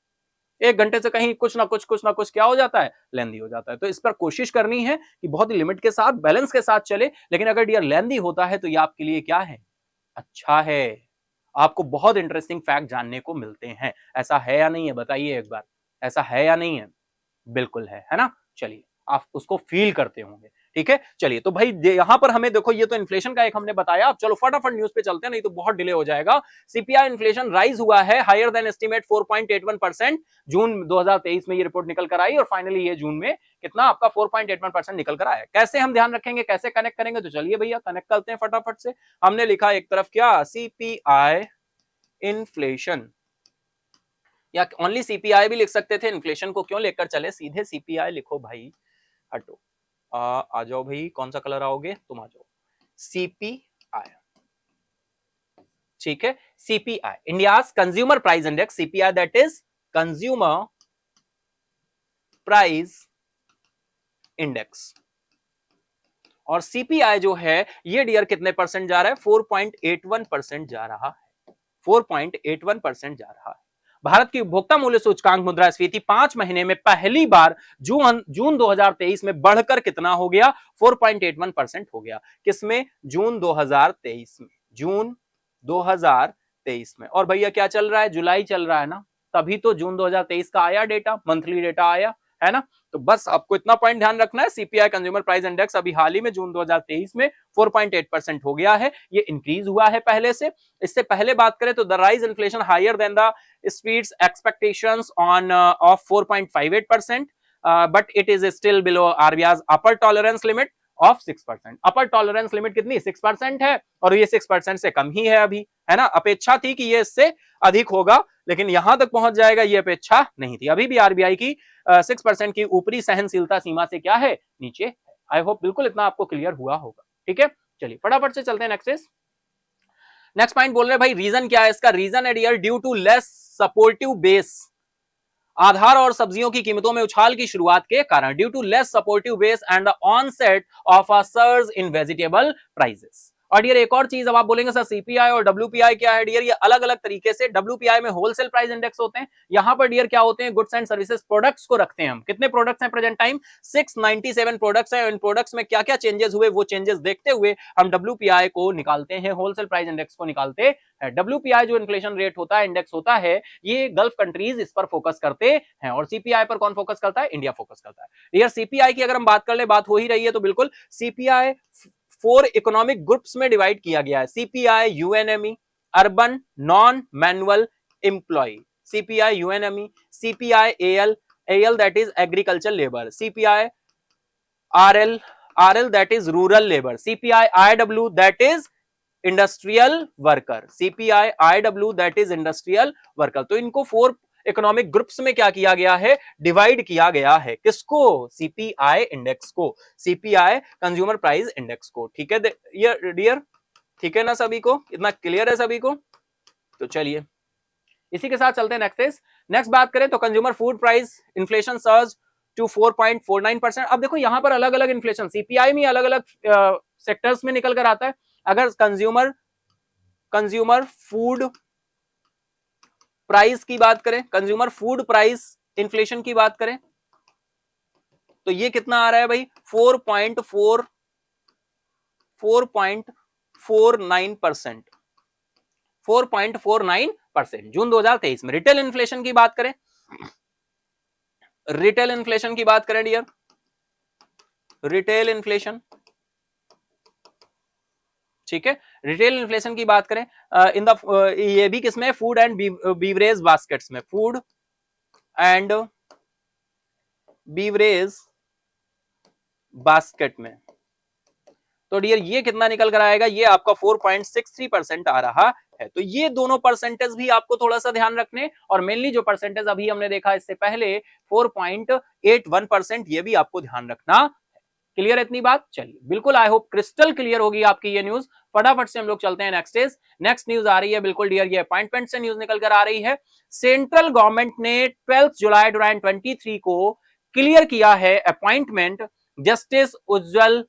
1 घंटे से कहीं कुछ ना कुछ क्या हो जाता है? लेंदी हो जाता है। तो इस पर कोशिश करनी है कि बहुत ही लिमिट के साथ, बैलेंस के साथ चले। लेकिन अगर डियर लेंदी होता है तो ये आपके लिए क्या है? अच्छा है। आपको बहुत इंटरेस्टिंग फैक्ट जानने को मिलते हैं। ऐसा है या नहीं है? बताइए एक बार, ऐसा है या नहीं है? बिल्कुल है ना? चलिए आप उसको फील करते होंगे। ठीक है, चलिए तो भाई यहां पर हमें देखो, ये तो इन्फ्लेशन का एक हमने बताया। अब चलो फटाफट न्यूज पे चलते हैं, नहीं तो बहुत डिले हो जाएगा। सीपीआई इन्फ्लेशन राइज हुआ है हायर देन एस्टिमेट 4.81%। जून 2023 में ये रिपोर्ट निकल कर आई और फाइनली ये जून में कितना आपका 4.81% निकल कर आया। कैसे हम ध्यान रखेंगे, कैसे कनेक्ट करेंगे? तो चलिए भैया कनेक्ट करते हैं फटाफट से। हमने लिखा एक तरफ क्या? सीपीआई इन्फ्लेशन, या ओनली सीपीआई भी लिख सकते थे। इन्फ्लेशन को क्यों लेकर चले, सीधे सीपीआई लिखो भाई। हटो, आ जाओ भाई, कौन सा कलर आओगे तुम? आ जाओ। सीपीआई, ठीक है। CPI India's consumer price index. CPI that is consumer price index. और सीपीआई जो है ये डियर कितने परसेंट जा रहा है? 4.81% जा रहा है। 4.81% जा रहा है। भारत की उपभोक्ता मूल्य सूचकांक मुद्रास्फीति 5 महीने में पहली बार जून 2023 में बढ़कर कितना हो गया? 4.81% हो गया। किसमें? जून 2023 में। जून 2023 में। और भैया क्या चल रहा है? जुलाई चल रहा है ना, तभी तो जून 2023 का आया डेटा, मंथली डेटा आया है ना। तो बस आपको इतना पॉइंट ध्यान रखना है, सीपीआई कंज्यूमर प्राइस इंडेक्स अभी हाल ही में जून 2023 में 4.8% हो गया है। ये इंक्रीज हुआ है पहले से। इससे पहले बात करें तो the rise inflation higher than the speeds expectations on of 4.58%, but it is still below RBI upper tolerance limit of 6%। Upper tolerance limit कितनी? 6% है, और ये 6% से कम ही है अभी, है ना। अपेक्षा थी कि ये इससे अधिक होगा, लेकिन यहां तक पहुंच जाएगा ये अपेक्षा नहीं थी। अभी भी आरबीआई की 6% की ऊपरी सहनशीलता सीमा से क्या है? नीचे है। आई होप बिल्कुल इतना आपको क्लियर हुआ होगा। ठीक है, चलिए फटाफट से चलते हैं नेक्स्ट पॉइंट। बोल रहे भाई रीजन क्या है इसका? रीजन है dear due to less supportive base. आधार और सब्जियों की कीमतों में उछाल की शुरुआत के कारण, due to less supportive base and the onset of a surge in vegetable prices. और डियर एक और चीज, अब आप बोलेंगे सर सीपीआई और डब्ल्यूपीआई क्या है? डियर ये अलग अलग तरीके से, डब्ल्यूपीआई में होलसेल प्राइस इंडेक्स होते हैं, यहां पर डियर क्या होते हैं? गुड्स एंड सर्विसेज प्रोडक्ट्स को रखते हैं हम। कितने प्रोडक्ट्स हैं प्रेजेंट टाइम? 697 प्रोडक्ट्स हैं। इन प्रोडक्ट्स में क्या क्या चेंजेस हुए वो चेंजेस देखते हुए हम डब्ल्यूपीआई को निकालते हैं, होलसेल प्राइस इंडेक्स को निकालते हैं। डब्ल्यूपीआई जो इन्फ्लेशन रेट होता है, इंडेक्स होता है, ये गल्फ कंट्रीज इस पर फोकस करते हैं। और सीपीआई पर कौन फोकस करता है? इंडिया फोकस करता है। डियर सीपीआई की अगर हम बात कर ले, बात हो ही रही है तो बिल्कुल, सीपीआई 4 इकोनॉमिक ग्रुप्स में डिवाइड किया गया है। CPI UNME, urban non manual employ, CPI UNME, CPI AL, AL that is agricultural labor, CPI RL that is rural labor, CPI IW that is industrial worker, CPI IW that is industrial worker. तो इनको 4 economic groups में क्या किया गया है, divide किया गया है। किसको, CPI इंडेक्स को, CPI कंज्यूमर प्राइस इंडेक्स को। ठीक है डियर, ठीक है ना सभी को, इतना क्लियर है सभी को। तो चलिए इसी के साथ चलते हैं नेक्स्ट बात करें तो consumer food price inflation surge to 4.49%। अब देखो यहां पर अलग अलग इन्फ्लेशन, सीपीआई में अलग अलग सेक्टर्स में निकल कर आता है। अगर कंज्यूमर फूड प्राइस की बात करें, कंज्यूमर फूड प्राइस इन्फ्लेशन की बात करें तो ये कितना आ रहा है भाई, 4.49%, 4.49% जून 2023 में। रिटेल इन्फ्लेशन की बात करें, रिटेल इन्फ्लेशन की बात करें डियर, रिटेल इन्फ्लेशन, ठीक है, रिटेल इन्फ्लेशन की बात करें इन द ये भी किसमें, फूड एंड बीवरेज बास्केट्स में, फूड एंड बीवरेज बास्केट में। तो डियर ये कितना निकल कर आएगा, ये आपका 4.63% आ रहा है। तो ये दोनों परसेंटेज भी आपको थोड़ा सा ध्यान रखने, और मेनली जो परसेंटेज अभी हमने देखा इससे पहले 4.81%, ये भी आपको ध्यान रखना। क्लियर है इतनी बात? चलिए बिल्कुल, आई होप क्रिस्टल क्लियर होगी आपकी ये न्यूज। फटाफट से हम लोग चलते हैं नेक्स्ट न्यूज आ रही है बिल्कुल डियर, ये अपॉइंटमेंट से न्यूज निकल कर आ रही है। सेंट्रल गवर्नमेंट ने 12 जुलाई 2023 को क्लियर किया है अपॉइंटमेंट जस्टिस उज्जवल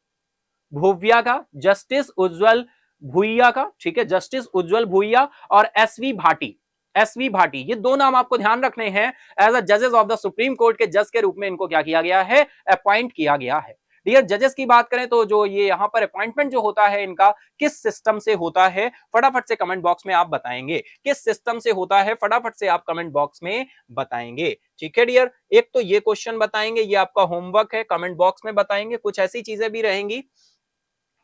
भुविया का, जस्टिस उज्जवल भुइया का, ठीक है, जस्टिस उज्जवल भुइया और एसवी भाटी, एसवी भाटी, ये दो नाम आपको ध्यान रखने हैं। एज अ जजेस ऑफ द सुप्रीम कोर्ट के जज के रूप में इनको क्या किया गया है, अपॉइंट किया गया है। डियर जजेस की बात करें तो जो ये यहां पर अपॉइंटमेंट जो होता है इनका किस सिस्टम से होता है, फटाफट से कमेंट बॉक्स में आप बताएंगे किस सिस्टम से होता है, फटाफट से आप कमेंट बॉक्स में बताएंगे। ठीक है डियर, एक तो ये क्वेश्चन बताएंगे, ये आपका होमवर्क है, कमेंट बॉक्स में बताएंगे। कुछ ऐसी चीजें भी रहेंगी,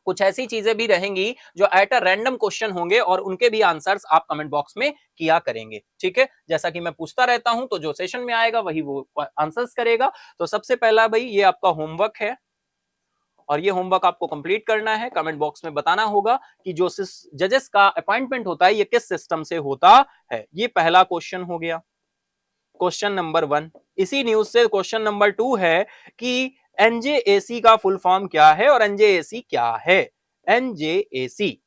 कुछ ऐसी चीजें भी रहेंगी जो एट अ रैंडम क्वेश्चन होंगे और उनके भी आंसर्स आप कमेंट बॉक्स में किया करेंगे। ठीक है, जैसा कि मैं पूछता रहता हूं तो जो सेशन में आएगा वही वो आंसर्स करेगा। तो सबसे पहला भाई ये आपका होमवर्क है और ये होमवर्क आपको कंप्लीट करना है। कमेंट बॉक्स में बताना होगा कि जो जजेस का अपॉइंटमेंट होता है ये किस सिस्टम से होता है। ये पहला क्वेश्चन हो गया, क्वेश्चन नंबर 1। इसी न्यूज से क्वेश्चन नंबर 2 है कि एनजेएसी का फुल फॉर्म क्या है और एनजेएसी क्या है, एनजेएसी।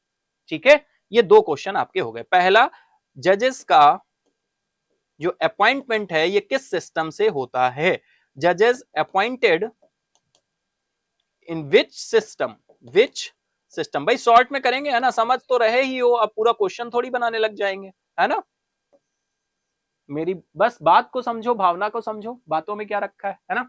ठीक है, ये दो क्वेश्चन आपके हो गए। पहला, जजेस का जो अपॉइंटमेंट है ये किस सिस्टम से होता है, जजेस appointed in which system, which system. भाई शॉर्ट में करेंगे है ना, समझ तो रहे ही हो, अब पूरा क्वेश्चन थोड़ी बनाने लग जाएंगे, है ना। मेरी बस बात को समझो, भावना को समझो, बातों में क्या रखा है ना।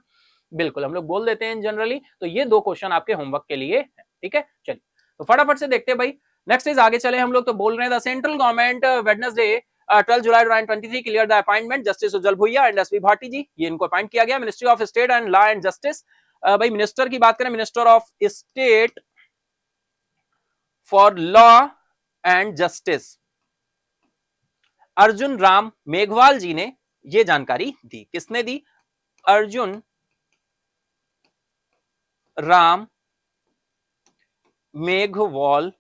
बिल्कुल हम लोग बोल देते हैं जनरली। तो ये दो क्वेश्चन आपके होमवर्क के लिए है, ठीक है। चलिए तो फटाफट से देखते हैं भाई। नेक्स्ट इज आगे चले हम लोग, तो बोल रहे हैं the central government Wednesday 12 July 2023 clear the appointment justice Ujjwal Bhuyan and SV Bhati जी, ये इनको अपॉइंट किया गया ministry of state and law and justice. भाई मिनिस्टर की बात करें, minister of state for law and justice Arjun Ram Meghwal ji ने ये जानकारी दी। किसने दी, अर्जुन राम मेघवाल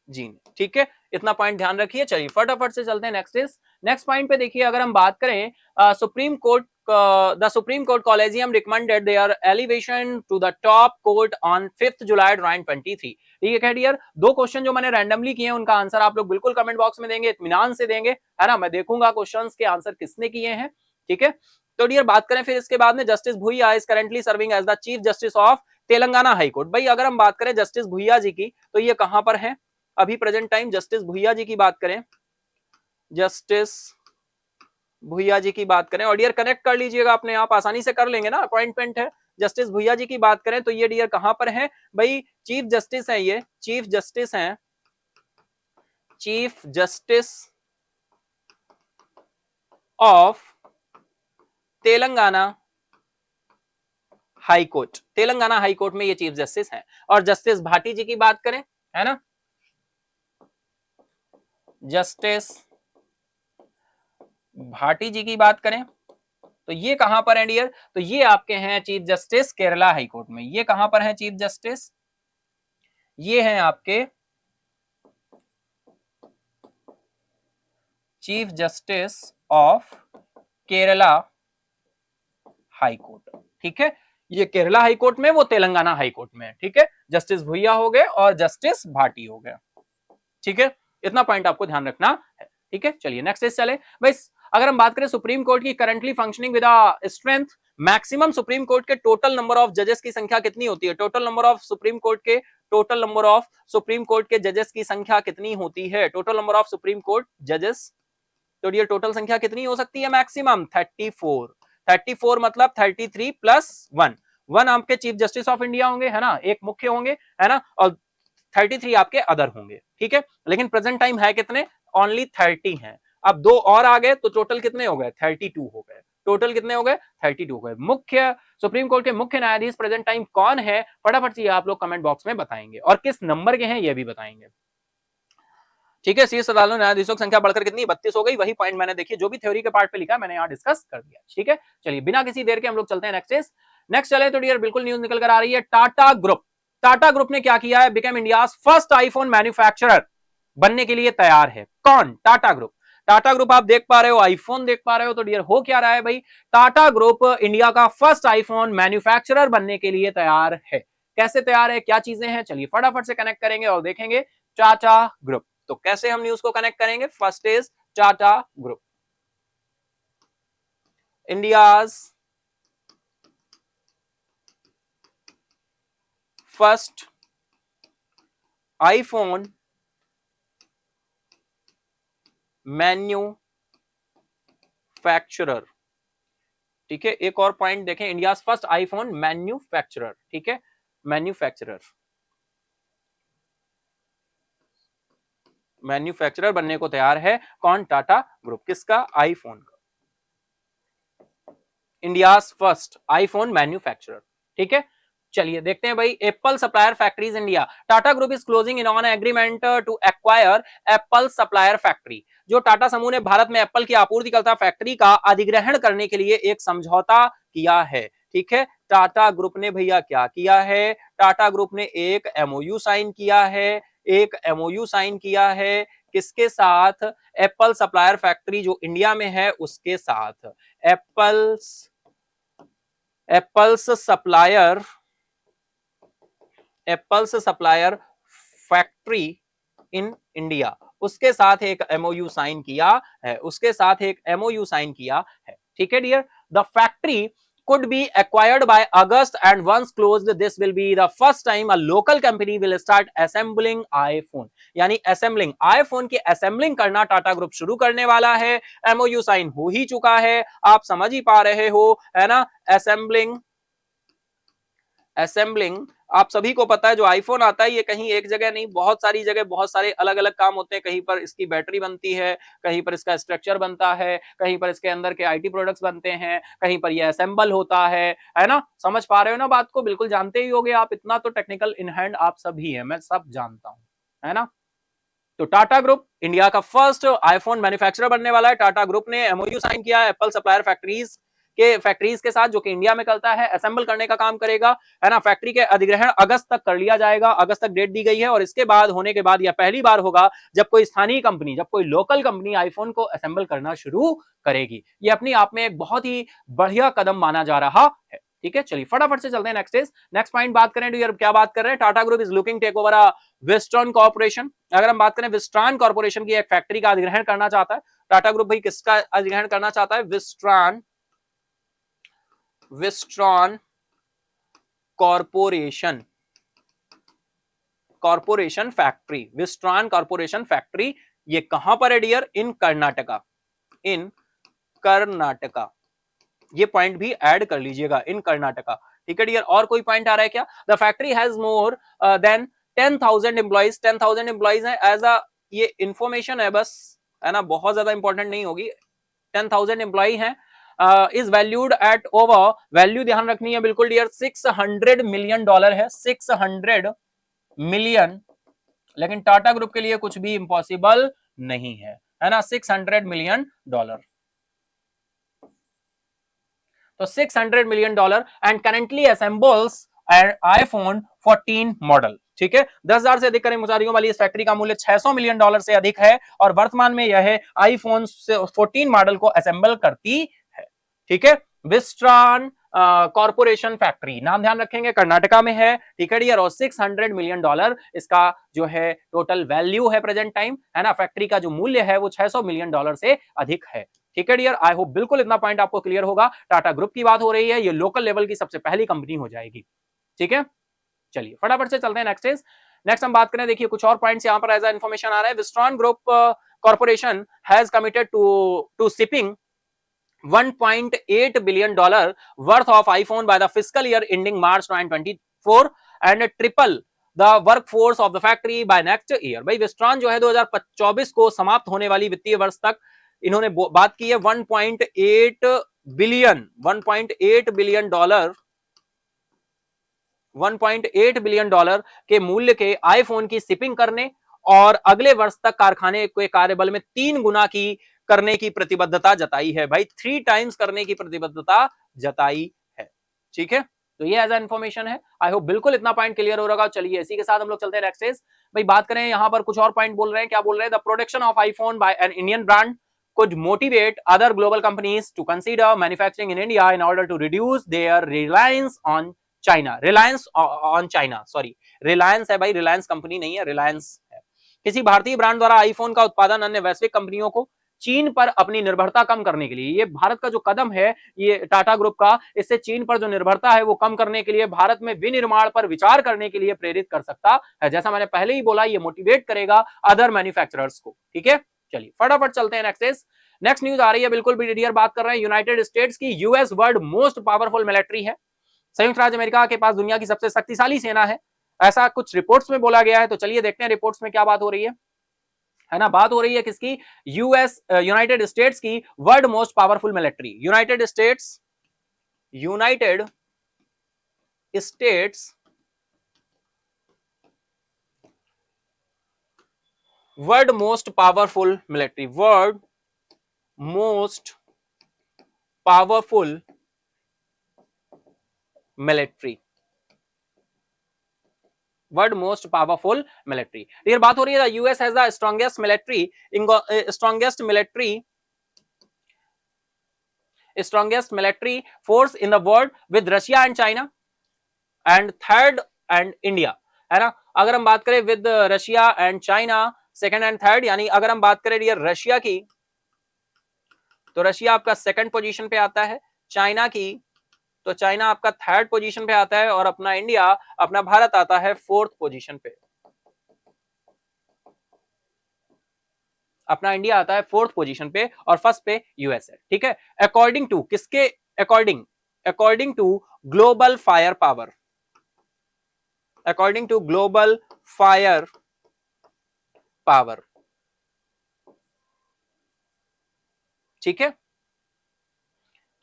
जी ने, ठीक है। इतना पॉइंट ध्यान रखिए। चलिए फटाफट से चलते हैं नेक्स्ट पॉइंट पे। देखिए अगर हम बात करें supreme court, the supreme court collegium recommended their elevation to the top court on 5 July 2023। ठीक है डियर, दो क्वेश्चन जो मैंने रैंडमली किए हैं उनका आंसर आप लोग बिल्कुल कमेंट बॉक्स में देंगे, इत्मीनान से देंगे, है ना। मैं देखूंगा क्वेश्चंस के आंसर किसने किए हैं, ठीक है। तो डियर बात करें फिर इसके बाद में, justice Bhuyan is currently serving as the chief justice of Telangana high court. भाई अगर हम बात करें जस्टिस भुइया जी की तो ये कहां पर है अभी प्रेजेंट टाइम, जस्टिस भुइया जी की बात करें, जस्टिस भुइया जी की बात करें, और डियर कनेक्ट कर लीजिएगा अपने आप, आसानी से कर लेंगे ना, अपॉइंटमेंट है। जस्टिस भुइया जी की बात करें तो ये डियर कहां पर है भाई, चीफ जस्टिस है, ये चीफ जस्टिस हैं, chief justice of Telangana high court, Telangana high court में ये चीफ जस्टिस हैं। और जस्टिस भाटी जी की बात करें, है ना, जस्टिस भाटी जी की बात करें तो ये कहां पर है डियर? तो ये आपके हैं chief justice Kerala high court में। ये कहां पर है चीफ जस्टिस? ये हैं आपके chief justice of Kerala high court. ठीक है, ये केरला हाई कोर्ट में, वो तेलंगाना हाई कोर्ट में। ठीक है, जस्टिस भुइया हो गए और जस्टिस भाटी हो गए। ठीक है, इतना पॉइंट आपको ध्यान रखना है। ठीक है, चलिए नेक्स्ट चले भाई। अगर हम बात करें सुप्रीम कोर्ट की currently functioning with strength, maximum supreme court के टोटल नंबर ऑफ जजेस की संख्या कितनी होती है? Total number of supreme court के, total number of supreme court के जजेस की संख्या कितनी होती है? Total number of supreme court जजेस, तो ये टोटल संख्या कितनी हो सकती है? मैक्सिमम 34। 34 मतलब 33 प्लस 1। 1 आपके चीफ जस्टिस ऑफ इंडिया होंगे, है ना, एक मुख्य होंगे, है ना, और 33 आपके अदर होंगे। ठीक है, लेकिन प्रेजेंट टाइम है कितने? ओनली 30 हैं। अब 2 और आ गए तो टोटल कितने हो गए? 32 हो गए। टोटल कितने हो गए? 32 हो गए। मुख्य सुप्रीम कोर्ट के मुख्य न्यायाधीश प्रेजेंट टाइम कौन है? फटाफट से आप लोग कमेंट बॉक्स में बताएंगे, और किस नंबर के हैं ये भी बताएंगे। ठीक है, शीर्ष अदालत न्यायाधीशों की संख्या बढ़कर कितनी? 32 हो गई। वही पॉइंट मैंने देखिए जो भी थ्योरी के पार्ट पे लिखा है मैंने यहाँ डिस्कस कर दिया। ठीक है, चलिए बिना किसी देर के हम लोग चलते हैं नेक्स्ट। नेक्स्ट चले तो डियर बिल्कुल न्यूज निकल कर आ रही है। टाटा ग्रुप, टाटा ग्रुप ने क्या किया है? Become India first iPhone manufacturer बनने के लिए तैयार है। कौन? टाटा ग्रुप। टाटा ग्रुप आप देख पा रहे हो, आईफोन देख पा रहे हो, तो डियर हो क्या रहा है भाई? टाटा ग्रुप इंडिया का फर्स्ट आईफोन मैन्युफैक्चरर बनने के लिए तैयार है। कैसे तैयार है, क्या चीजें हैं, चलिए फटाफट से कनेक्ट करेंगे और देखेंगे। टाटा ग्रुप, तो कैसे हम न्यूज को कनेक्ट करेंगे? First is Tata group, India's first iPhone manufacturer. ठीक है, एक और पॉइंट देखें, इंडिया फर्स्ट आईफोन मैन्युफैक्चरर। ठीक है, मैन्युफैक्चरर, मैन्युफैक्चरर बनने को तैयार है। कौन? टाटा ग्रुप। किसका? आईफोन का, इंडिया फर्स्ट आईफोन मैन्युफैक्चरर। ठीक है, चलिए देखते हैं भाई। Apple supplier factories India, Tata group is closing in on agreement to acquire Apple supplier factory. जो टाटा समूह ने भारत में एप्पल की आपूर्तिकर्ता फैक्ट्री का अधिग्रहण करने के लिए एक समझौता किया है। ठीक है, टाटा ग्रुप ने भैया क्या किया है? टाटा ग्रुप ने एक एमओयू साइन किया है। एक एमओयू साइन किया है किसके साथ? एप्पल सप्लायर फैक्ट्री जो इंडिया में है उसके साथ। Apples apples supplier, apples supplier factory in India, उसके साथ एक एमओयू साइन किया है। उसके साथ एक एमओयू साइन किया है। ठीक है dear, the factory could be acquired by August, and once closed this will be the first time a local company will start assembling iPhone। यानी assembling iPhone की assembling करना टाटा ग्रुप शुरू करने वाला है। एमओयू साइन हो ही चुका है, आप समझ ही पा रहे हो, है ना। assembling आप सभी को पता है जो आईफोन आता है ये कहीं एक जगह नहीं, बहुत सारी जगह बहुत सारे अलग अलग काम होते हैं। कहीं पर इसकी बैटरी बनती है, कहीं पर इसका स्ट्रक्चर बनता है, कहीं पर इसके अंदर के आईटी प्रोडक्ट्स बनते हैं, कहीं पर ये असेंबल होता है ना। समझ पा रहे हो ना बात को? बिल्कुल जानते ही होगे आप, इतना तो टेक्निकल इन हैंड आप सभी है, मैं सब जानता हूं, है ना। तो टाटा ग्रुप इंडिया का फर्स्ट आईफोन मैन्युफैक्चरर बनने वाला है। टाटा ग्रुप ने एमओयू साइन किया है एप्पल सप्लायर फैक्ट्रीज के साथ, जो कि इंडिया में करता है, असेंबल करने का काम करेगा, है ना। फैक्ट्री के अधिग्रहण अगस्त तक कर लिया जाएगा, अगस्त तक डेट दी गई है, और इसके बाद होने के बाद यह पहली बार होगा जब कोई स्थानीय कंपनी, जब कोई लोकल कंपनी आईफोन को असेंबल करना शुरू करेगी। ये अपनी आप में एक बहुत ही बढ़िया कदम माना जा रहा है। ठीक है, चलिए फटाफट से चलते हैं नेक्स्ट पॉइंट बात करें। तो क्या बात कर रहे हैं? Tata group is looking take over a western corporation. अगर हम बात करें, वेस्टर्न कॉर्पोरेशन की एक फैक्ट्री का अधिग्रहण करना चाहता है टाटा ग्रुप। भाई किसका अधिग्रहण करना चाहता है? Western corporation factory. Western corporation factory ये कहां पर है डियर? इन कर्नाटका, इन कर्नाटका। ये पॉइंट भी ऐड कर लीजिएगा, इन कर्नाटका। ठीक है डियर, और कोई पॉइंट आ रहा है क्या? The factory has more than 10,000 employees. 10,000 employees है एज अ, ये इंफॉर्मेशन है बस, है ना, बहुत ज्यादा इंपॉर्टेंट नहीं होगी। 10,000 एम्प्लॉई है। Is valued at over, value ध्यान रखनी है बिल्कुल डियर, $600 मिलियन है, 600 मिलियन। लेकिन टाटा ग्रुप के लिए कुछ भी इंपॉसिबल नहीं है ना, $600 मिलियन। तो $600 million and currently assembles iPhone 14 model. ठीक है, 10,000 से अधिक कर्मचारियों वाली इस फैक्ट्री का मूल्य $600 मिलियन से अधिक है और वर्तमान में यह आईफोन 14 मॉडल को असेंबल करती है। ठीक है, विस्ट्रॉन कॉर्पोरेशन फैक्ट्री, नाम ध्यान रखेंगे, कर्नाटका में है। ठीक है डियर, और $600 मिलियन इसका जो है टोटल वैल्यू है प्रेजेंट टाइम, है ना। फैक्ट्री का जो मूल्य है वो $600 मिलियन से अधिक है। ठीक है डियर, आई होप बिल्कुल इतना पॉइंट आपको क्लियर होगा। टाटा ग्रुप की बात हो रही है, ये लोकल लेवल की सबसे पहली कंपनी हो जाएगी। ठीक है, चलिए फटाफट से चलते हैं नेक्स्ट इज। नेक्स्ट हम बात करें, देखिए कुछ और पॉइंट्स यहां पर एज इन्फॉर्मेशन आ रहा है। Wistron group corporation has committed to shipping $1.8 billion worth of iPhone by the fiscal year ending March 2024 and triple the workforce of the factory by next year। भाई विस्ट्रॉन जो है 2024 को समाप्त होने वाली वित्तीय वर्ष तक इन्होंने बात की है 1.8 बिलियन $1.8 बिलियन के मूल्य के आईफोन की शिपिंग करने और अगले वर्ष तक कारखाने के कार्यबल में 3 गुना की करने की प्रतिबद्धता जताई है। भाई 3 टाइम्स करने की प्रतिबद्धता जताई है। ठीक है, तो ये एज इन्फॉर्मेशन है। आई होप बिल्कुल इतना पॉइंट क्लियर हो रहा। चलिए इसी के साथ हम लोग चलते हैं नेक्स्ट इज। भाई बात करें यहां पर कुछ और पॉइंट बोल रहे हैं, क्या बोल रहे हैं, the production of iPhone by an Indian brand could motivate other global companies to consider manufacturing in India in order to reduce their reliance on China। Reliance on China, sorry Reliance है भाई, Reliance company नहीं है, रिलायंस है। किसी भारतीय brand द्वारा iPhone का उत्पादन अन्य वैश्विक कंपनियों को चीन पर अपनी निर्भरता कम करने के लिए, ये भारत का जो कदम है ये टाटा ग्रुप का, इससे चीन पर जो निर्भरता है वो कम करने के लिए भारत में विनिर्माण पर विचार करने के लिए प्रेरित कर सकता है। जैसा मैंने पहले ही बोला, ये मोटिवेट करेगा अदर मैन्युफैक्चरर्स को। ठीक है, चलिए फटाफट चलते हैं नेक्स्ट। नेक्स्ट न्यूज आ रही है, बिल्कुल भी डियर बात कर रहे हैं यूनाइटेड स्टेट्स की। US world most powerful military है। संयुक्त राज्य अमेरिका के पास दुनिया की सबसे शक्तिशाली सेना है, ऐसा कुछ रिपोर्ट्स में बोला गया है। तो चलिए देखते हैं रिपोर्ट्स में क्या बात हो रही है ना। बात हो रही है किसकी, यूनाइटेड स्टेट्स की world most powerful military. United states world most powerful military, world most powerful military, world most powerful military. ये बात हो रही है US has the strongest military force in the world with Russia and China and third and India, है ना। अगर हम बात करें with Russia and China second and third, यानी अगर हम बात करें डियर रशिया की, तो रशिया आपका सेकंड पोजीशन पे आता है, चाइना की तो चाइना आपका थर्ड पोजीशन पे आता है, और अपना इंडिया, अपना भारत आता है फोर्थ पोजीशन पे। अपना इंडिया आता है फोर्थ पोजीशन पे और फर्स्ट पे यूएस है। ठीक है, अकॉर्डिंग टू किसके according to global fire power, according to global fire power. ठीक है,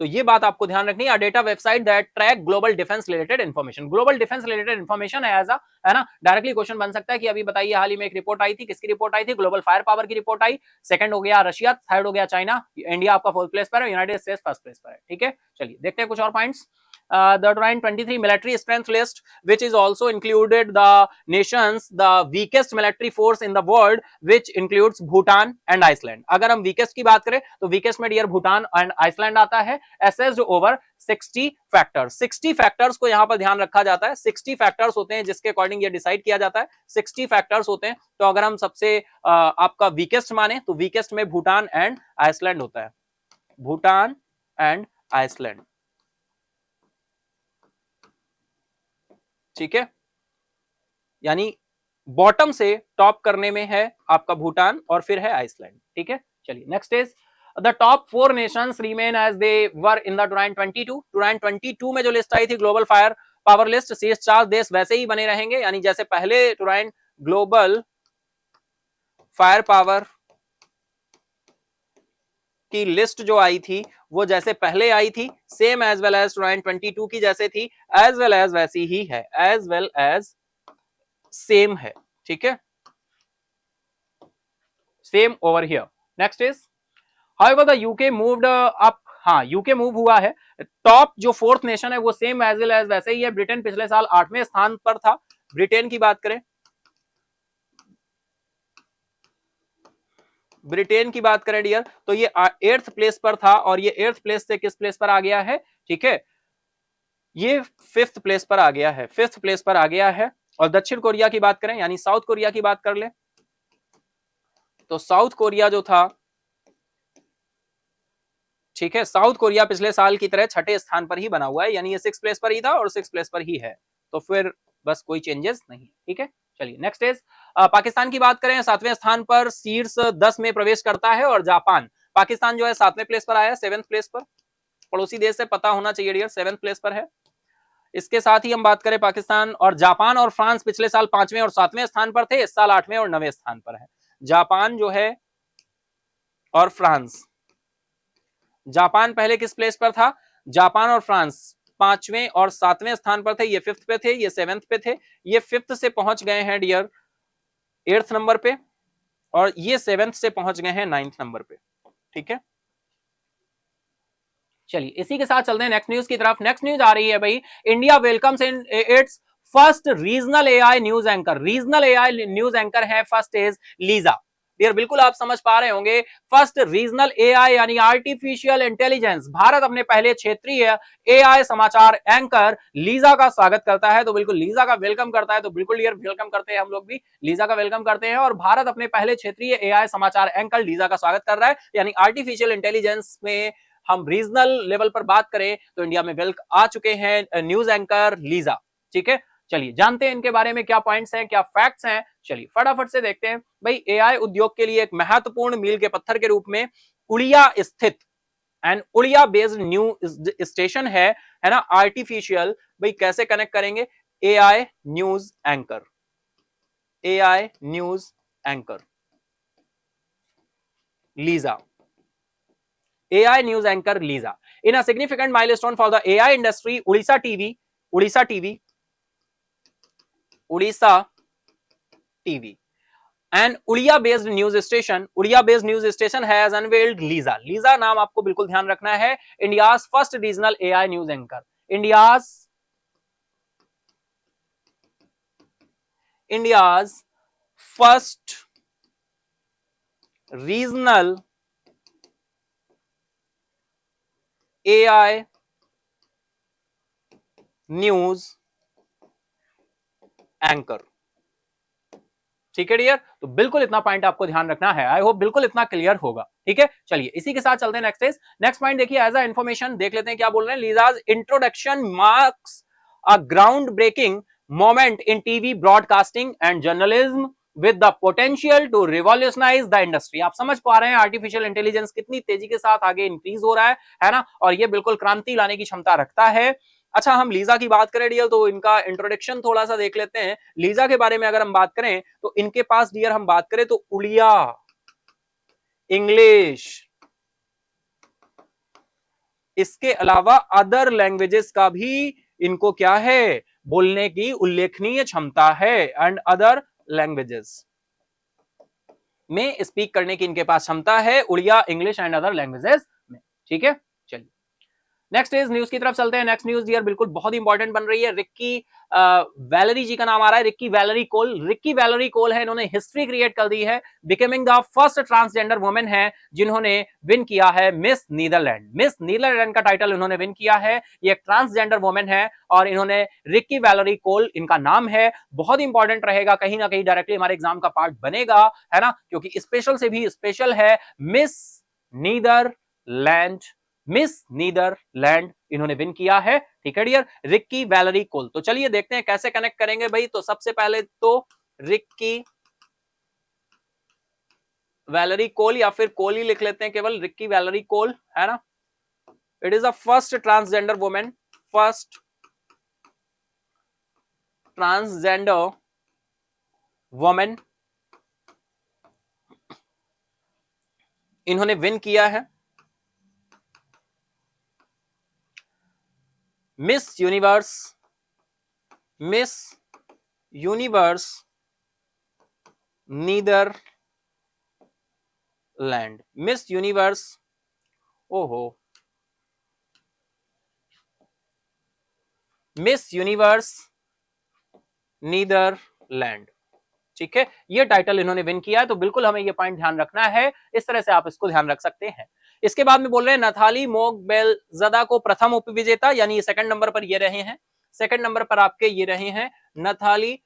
तो ये बात आपको ध्यान रखनी है। Data website that track global defence related information, global defence related information है एज है ना। डायरेक्टली क्वेश्चन बन सकता है कि अभी बताइए हाल ही में एक रिपोर्ट आई थी, किसकी रिपोर्ट आई थी, ग्लोबल फायर पावर की रिपोर्ट आई। सेकंड हो गया रशिया, थर्ड हो गया चाइना, इंडिया आपका फोर्थ प्लेस पर है, यूनाइटेड स्टेट्स फर्स्ट प्लेस पर है। ठीक है, चलिए देखते हैं कुछ और points. The 2023 military strength list, which is also included the nations the weakest military force in the world, which includes Bhutan and Iceland। अगर हम weakest की बात करें तो weakest में डियर भूटान एंड आइसलैंड आता है, assessed over 60 factors। 60 फैक्टर्स को यहां पर ध्यान रखा जाता है। 60 फैक्टर्स होते हैं जिसके अकॉर्डिंग ये डिसाइड किया जाता है। 60 फैक्टर्स होते हैं, तो अगर हम सबसे आपका वीकेस्ट माने तो वीकेस्ट में भूटान एंड आइसलैंड होता है, भूटान एंड आइसलैंड। ठीक है, यानी बॉटम से टॉप करने में है आपका भूटान और फिर है आइसलैंड। ठीक है, चलिए next is the top 4 nations remain as they were in the 2022 में जो लिस्ट आई थी ग्लोबल फायर पावर लिस्ट, शेष 4 देश वैसे ही बने रहेंगे, यानी जैसे पहले ग्लोबल फायर पावर की लिस्ट जो आई थी वो जैसे पहले आई थी, सेम एज वेल एज 2022 की जैसे थी, एज वेल एज वैसी ही है, एज वेल एज सेम है। ठीक है, same over here. Next is however the UK moved up हाँ यूके मूव हुआ है। टॉप जो फोर्थ नेशन है वो सेम एज वेल एज वैसे ही है। ब्रिटेन पिछले साल 8वें स्थान पर था। ब्रिटेन की बात करें, ब्रिटेन की बात करें डियर, तो ये 8th प्लेस पर था और ये 8th प्लेस से किस प्लेस पर आ गया है, ठीक है, ये 5th प्लेस पर आ गया है, 5th प्लेस पर आ गया है। और दक्षिण कोरिया की बात करें यानी साउथ कोरिया की बात कर ले, तो साउथ कोरिया जो था, ठीक है, साउथ कोरिया पिछले साल की तरह 6ठे स्थान पर ही बना हुआ है, यानी ये 6th प्लेस पर ही था और 6th प्लेस पर ही है, तो फिर बस कोई चेंजेस नहीं, ठीक है। चलिए नेक्स्ट इज पाकिस्तान की बात करें, 7वें स्थान पर शीर्ष 10 में प्रवेश करता है। और जापान, पाकिस्तान जो है 7वें प्लेस पर आया, 7th प्लेस पर, पड़ोसी देश से पता होना चाहिए डियर, 7th प्लेस पर है। इसके साथ ही हम बात करें पाकिस्तान और जापान और फ्रांस पिछले साल 5वें और 7वें स्थान पर थे, इस साल 8वें और 9वें स्थान पर है। जापान जो है और फ्रांस, जापान पहले किस प्लेस पर था, जापान और फ्रांस 5वें और 7वें स्थान पर थे, ये 5th पे थे, ये 7th पे थे, ये 5th से पहुंच गए हैं डियर 8th नंबर पे, और ये 7th से पहुंच गए हैं 9th नंबर पे, ठीक है। चलिए इसी के साथ चलते हैं नेक्स्ट न्यूज की तरफ। नेक्स्ट न्यूज आ रही है भाई, India welcomes in its first regional AI news anchor. Regional AI news anchor है, फर्स्ट इज लीजा। डियर बिल्कुल आप समझ पा रहे होंगे, फर्स्ट रीजनल एआई यानी आर्टिफिशियल इंटेलिजेंस, भारत अपने पहले क्षेत्रीय एआई समाचार एंकर लीजा का स्वागत करता है। तो बिल्कुल लीजा का वेलकम करता है, तो बिल्कुल डियर वेलकम करते हैं, हम लोग भी लीजा का वेलकम करते हैं। और भारत अपने पहले क्षेत्रीय एआई समाचार एंकर लीजा का स्वागत कर रहा है, यानी आर्टिफिशियल इंटेलिजेंस में हम रीजनल लेवल पर बात करें तो इंडिया में वेल्क आ चुके हैं न्यूज एंकर लीजा, ठीक है। चलिए जानते हैं इनके बारे में क्या पॉइंट्स हैं, क्या फैक्ट्स हैं, चलिए फटाफट से देखते हैं। भाई एआई उद्योग के लिए एक महत्वपूर्ण मील के पत्थर के रूप में उड़िया स्थित and Odia based new station है ना, आर्टिफिशियल, भाई कैसे कनेक्ट करेंगे, AI news anchor, AI news anchor Lisa, AI news anchor Lisa. In a significant milestone for the AI industry, Odisha TV, and Udiya-based news station has unveiled Lisa. Lisa नाम आपको बिल्कुल ध्यान रखना है, India's first regional AI news anchor. India's first regional AI news anchor, ठीक है dear. तो बिल्कुल इतना पॉइंट आपको ध्यान रखना है, आई होप बिल्कुल इतना क्लियर होगा, ठीक है। चलिए इसी के साथ चलते हैं नेक्स्ट पॉइंट देखिए, एज अ इंफॉर्मेशन देख लेते हैं क्या बोल रहे हैं। Lisa's introduction marks a ground breaking moment in TV broadcasting and journalism with the potential to revolutionise the industry. आप समझ पा रहे हैं आर्टिफिशियल इंटेलिजेंस कितनी तेजी के साथ आगे इंक्रीज हो रहा है ना, और ये बिल्कुल क्रांति लाने की क्षमता रखता है। अच्छा हम लीजा की बात करें डियर, तो इनका इंट्रोडक्शन थोड़ा सा देख लेते हैं। लीजा के बारे में अगर हम बात करें तो इनके पास डियर हम बात करें तो उड़िया, इंग्लिश, इसके अलावा अदर लैंग्वेजेस का भी इनको क्या है, बोलने की उल्लेखनीय क्षमता है, एंड अदर लैंग्वेजेस में स्पीक करने की इनके पास क्षमता है, Odia, English and other languages में, ठीक है। चलिए नेक्स्ट इज न्यूज की तरफ चलते हैं। नेक्स्ट न्यूज डियर बिल्कुल बहुत इंपॉर्टेंट बन रही है। रिक्की वैलरी जी का नाम आ रहा है, रिक्की वैलरी कोल। रिक्की वैलरी कोल है, इन्होंने हिस्ट्री क्रिएट कर दी है, becoming the first transgender women है जिन्होंने विन किया है मिस नीदरलैंड। मिस नीदरलैंड का टाइटल इन्होंने विन किया है, ये एक ट्रांसजेंडर वुमेन है और इन्होंने रिक्की वैलरी कोल इनका नाम है। बहुत इंपॉर्टेंट रहेगा, कहीं ना कहीं डायरेक्टली हमारे एग्जाम का पार्ट बनेगा, है ना, क्योंकि स्पेशल से भी स्पेशल है। मिस नीदरलैंड, मिस नीदरलैंड इन्होंने विन किया है, ठीक है डियर, रिक्की वैलरी कोल। तो चलिए देखते हैं कैसे कनेक्ट करेंगे भाई। तो सबसे पहले तो रिक्की वैलरी कोल, या फिर कोल ही लिख लेते हैं केवल, रिक्की वैलरी कोल, है ना। It is the first transgender women, first transgender women इन्होंने विन किया है miss universe, miss universe Netherland, miss universe, ओहो मिस यूनिवर्स नीदरलैंड। ठीक है, ये टाइटल इन्होंने विन किया है, तो बिल्कुल हमें ये पॉइंट ध्यान रखना है, इस तरह से आप इसको ध्यान रख सकते हैं। इसके बाद में बोल रहे हैं नथाली मोगबेलज़दा को प्रथम उपविजेता, यानी ये सेकंड नंबर पर ये रहे हैं, सेकंड नंबर पर आपके ये रहे हैं नथाली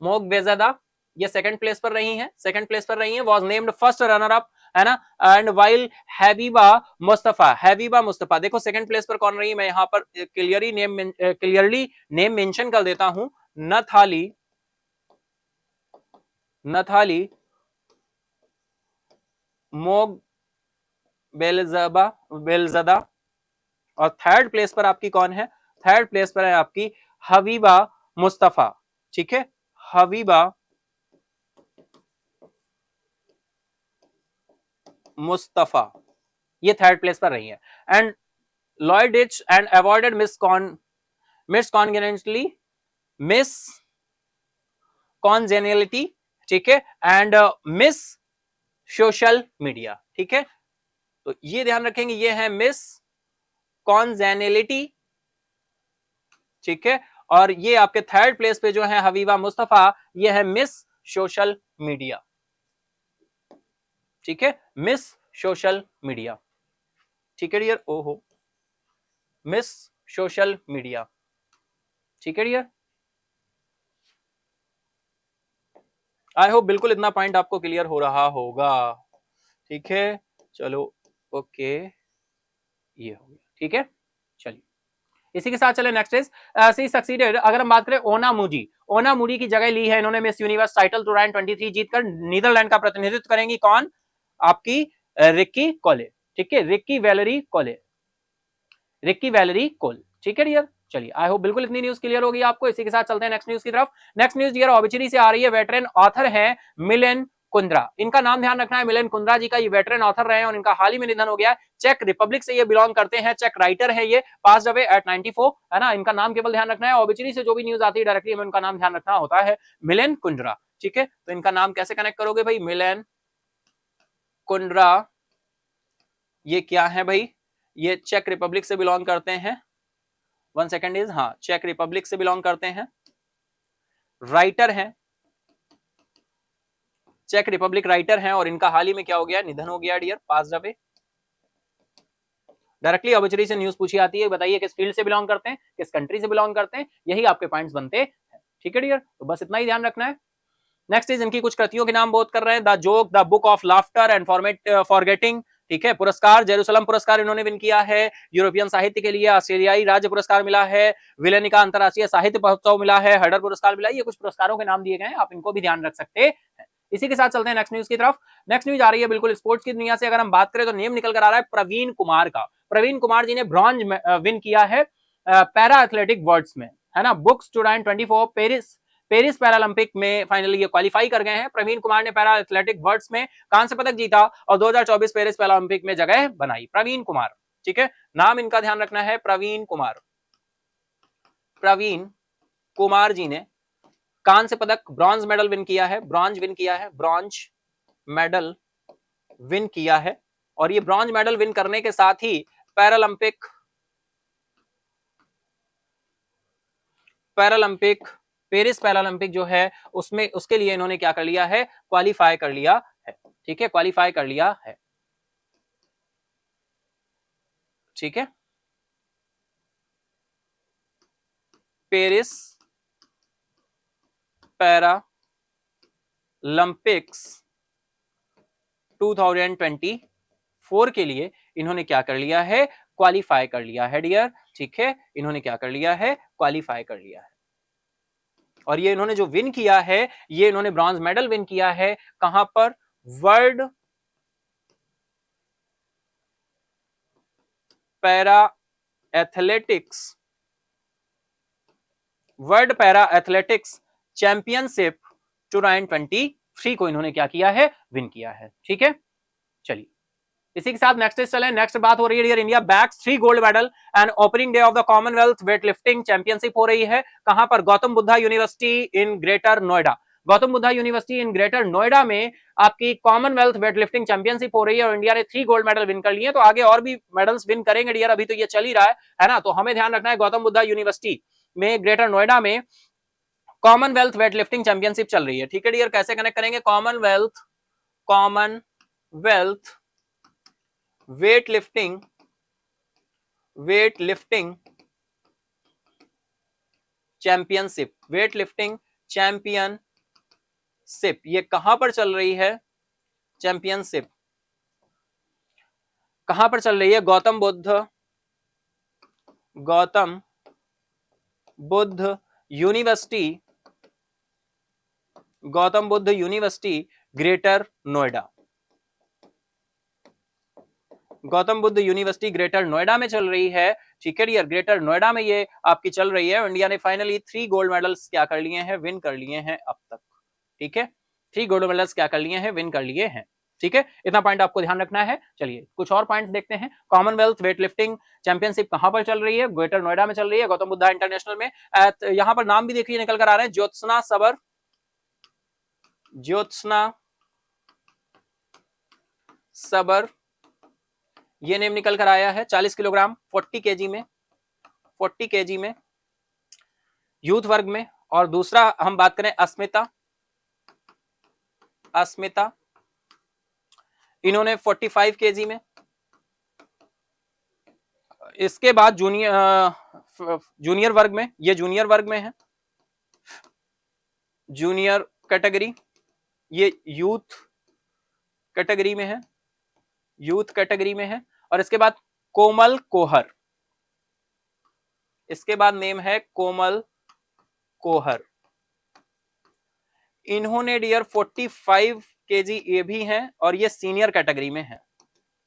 मोगबेलज़दा, ये सेकंड प्लेस पर रही हैं, सेकंड प्लेस पर रही हैं, was named first runner up, है ना, एंड वाइल हबीबा मुस्तफा देखो सेकंड प्लेस पर कौन रही, मैं यहां पर क्लियरली नेम मेंशन कर देता हूं, नथाली मोगबेलज़दा, और थर्ड प्लेस पर आपकी कौन है, थर्ड प्लेस पर है आपकी हबीबा मुस्तफा। ठीक है, हबीबा मुस्तफा ये थर्ड प्लेस पर रही है। एंड लॉयडिच एंड अवॉर्डेड मिस कॉन्जेनियलिटी, ठीक है, एंड मिस सोशल मीडिया। ठीक है, तो ये ध्यान रखेंगे, ये है मिस कॉन्जेनियलिटी, ठीक है, और ये आपके थर्ड प्लेस पे जो है हबीबा मुस्तफा, ये है मिस सोशल मीडिया। ठीक है, मिस सोशल मीडिया। ठीक है डियर, ओहो, मिस सोशल मीडिया। ठीक है डियर, आई होप बिल्कुल इतना पॉइंट आपको क्लियर हो रहा होगा। ठीक है, चलो ओके, ये हो गया। ठीक है, चलिए इसी के साथ चले नेक्स्ट इज सी सक्सीडेड, अगर हम बात करें ओना मूडी की जगह ली है इन्होंने मिस यूनिवर्स टाइटल 2023 जीतकर नीदरलैंड का प्रतिनिधित्व करेंगी कौन, आपकी रिक्की कोले। ठीक है, रिक्की वैलेरी कोल। ठीक है डियर, चलिए आई होप बिल्कुल इतनी न्यूज क्लियर होगी आपको। इसी के साथ चलते हैं नेक्स्ट न्यूज की तरफ। नेक्स्ट न्यूज डियर ऑबिचुरी से आ रही है, वेटरन ऑथर है मिलेन कुंद्रा, इनका नाम ध्यान रखना है, मिलेन कुंद्रा जी का ये वेटरन ऑथर रहे हैं और इनका हाल ही में निधन हो गया। चेक रिपब्लिक से ये बिलोंग करते हैं, चेक राइटर है ये, पास्ड अवे एट 94, है ना, इनका नाम केवल ध्यान रखना है। ऑबिचुरी से जो भी न्यूज आती है डायरेक्टली हमें उनका नाम ध्यान रखना होता है, मिलेन कुंद्रा। ठीक है, तो इनका नाम कैसे कनेक्ट करोगे भाई, मिलेन कुंद्रा, ये क्या है भाई, ये चेक रिपब्लिक से बिलोंग करते हैं, वन सेकेंड इज, हाँ, चेक रिपब्लिक से बिलोंग करते हैं, राइटर हैं, चेक रिपब्लिक राइटर हैं, और इनका हाल ही में क्या हो गया, निधन हो गया dear, passed away. Directly obituary से न्यूज पूछी आती है, बताइए किस फील्ड से बिलोंग करते हैं, किस कंट्री से बिलोंग करते हैं, यही आपके पॉइंट्स बनते हैं। ठीक है डियर, तो बस इतना ही ध्यान रखना है। नेक्स्ट इज इनकी कुछ कृतियों के नाम बोध कर रहे हैं, the joke, the book of laughter and forgetting. ठीक है, पुरस्कार जेरूसलम पुरस्कार इन्होंने विन किया है, यूरोपियन साहित्य के लिए ऑस्ट्रेलियाई राज्य पुरस्कार मिला है, विलेनिका अंतरराष्ट्रीय साहित्य महोत्सव मिला है, हडर पुरस्कार मिला है, ये कुछ पुरस्कारों के नाम दिए गए हैं, आप इनको भी ध्यान रख सकते हैं। इसी के साथ चलते हैं नेक्स्ट न्यूज की तरफ। नेक्स्ट न्यूज आ रही है बिल्कुल स्पोर्ट्स की दुनिया से, अगर हम बात करें तो नेम निकल कर आ रहा है प्रवीण कुमार का। प्रवीण कुमार जी ने ब्रॉन्ज विन किया है पैरा एथलेटिक वर्ड्स में, है ना, बुक्स 2024 पेरिस पैरालंपिक में फाइनली ये क्वालिफाई कर गए हैं। प्रवीण कुमार ने पैरा एथलेटिक वर्ड्स में कांस्य पदक जीता और 2024 पेरिस पैरालंपिक में जगह बनाई, प्रवीण कुमार। ठीक है, नाम इनका ध्यान रखना है, प्रवीण कुमार। प्रवीण कुमार जी ने कांस्य पदक, ब्रॉन्ज मेडल विन किया है, ब्रॉन्ज मेडल विन किया है, और ये ब्रॉन्ज मेडल विन करने के साथ ही पैरालंपिक पेरिस पैरालंपिक जो है उसमें, उसके लिए इन्होंने क्या कर लिया है, क्वालिफाई कर लिया है। ठीक है, क्वालिफाई कर लिया है। ठीक है, पेरिस पैरालंपिक्स 2024 के लिए इन्होंने क्या कर लिया है, क्वालिफाई कर लिया है डियर। ठीक है, इन्होंने क्या कर लिया है, क्वालिफाई कर लिया है, और ये इन्होंने जो विन किया है, ये इन्होंने ब्रॉन्ज मेडल विन किया है, कहां पर, वर्ल्ड पैरा एथलेटिक्स चैंपियनशिप 2023 को इन्होंने क्या किया है, विन किया है। ठीक है, चलिए इसी के साथ नेक्स्ट चले। नेक्स्ट बात हो रही है dear, India bags 3 gold medal and opening day of the commonwealth weight lifting championship हो रही है, कहां पर, Gautam Buddha university in greater Noida. Gautam Buddha university in greater Noida में आपकी कॉमनवेल्थ वेट लिफ्टिंग चैंपियनशिप हो रही है, और इंडिया ने 3 गोल्ड मेडल विन कर लिए, तो आगे और भी मेडल्स विन करेंगे डियर, अभी तो ये चल ही रहा है ना, तो हमें ध्यान रखना है गौतम बुद्धा यूनिवर्सिटी में, ग्रेटर नोएडा में कॉमनवेल्थ वेट लिफ्टिंग चैंपियनशिप चल रही है। ठीक है डियर, कैसे कनेक्ट करेंगे? कॉमनवेल्थ वेट लिफ्टिंग चैंपियनशिप, ये कहां पर चल रही है? चैंपियनशिप कहां पर चल रही है? Gautam Buddha university greater Noida. Gautam Buddha university greater Noida में चल रही है। ठीक है डियर, ग्रेटर नोएडा में ये आपकी चल रही है। इंडिया ने फाइनली 3 गोल्ड मेडल्स क्या कर लिए हैं? विन कर लिए हैं अब तक। ठीक है, 3 गोल्ड मेडल्स क्या कर लिए हैं? विन कर लिए हैं। ठीक है, इतना पॉइंट आपको ध्यान रखना है। चलिए कुछ और पॉइंट्स देखते हैं। कॉमनवेल्थ वेट लिफ्टिंग चैंपियनशिप कहां पर चल रही है? ग्रेटर नोएडा में चल रही है, गौतम बुद्धा इंटरनेशनल में। यहां पर नाम भी देखिए निकल कर आ रहे हैं, ज्योत्सना सबर, ये नेम निकल कर आया है। 40 किलोग्राम 40 केजी में यूथ वर्ग में। और दूसरा हम बात करें अस्मिता, इन्होंने 45 केजी में। इसके बाद जूनियर वर्ग में, ये जूनियर वर्ग में है, जूनियर कैटेगरी, ये यूथ कैटेगरी में है। और इसके बाद कोमल कोहर, इसके बाद नेम है कोमल कोहर, इन्होंने डियर 45 केजी ये भी हैं और ये सीनियर कैटेगरी में है,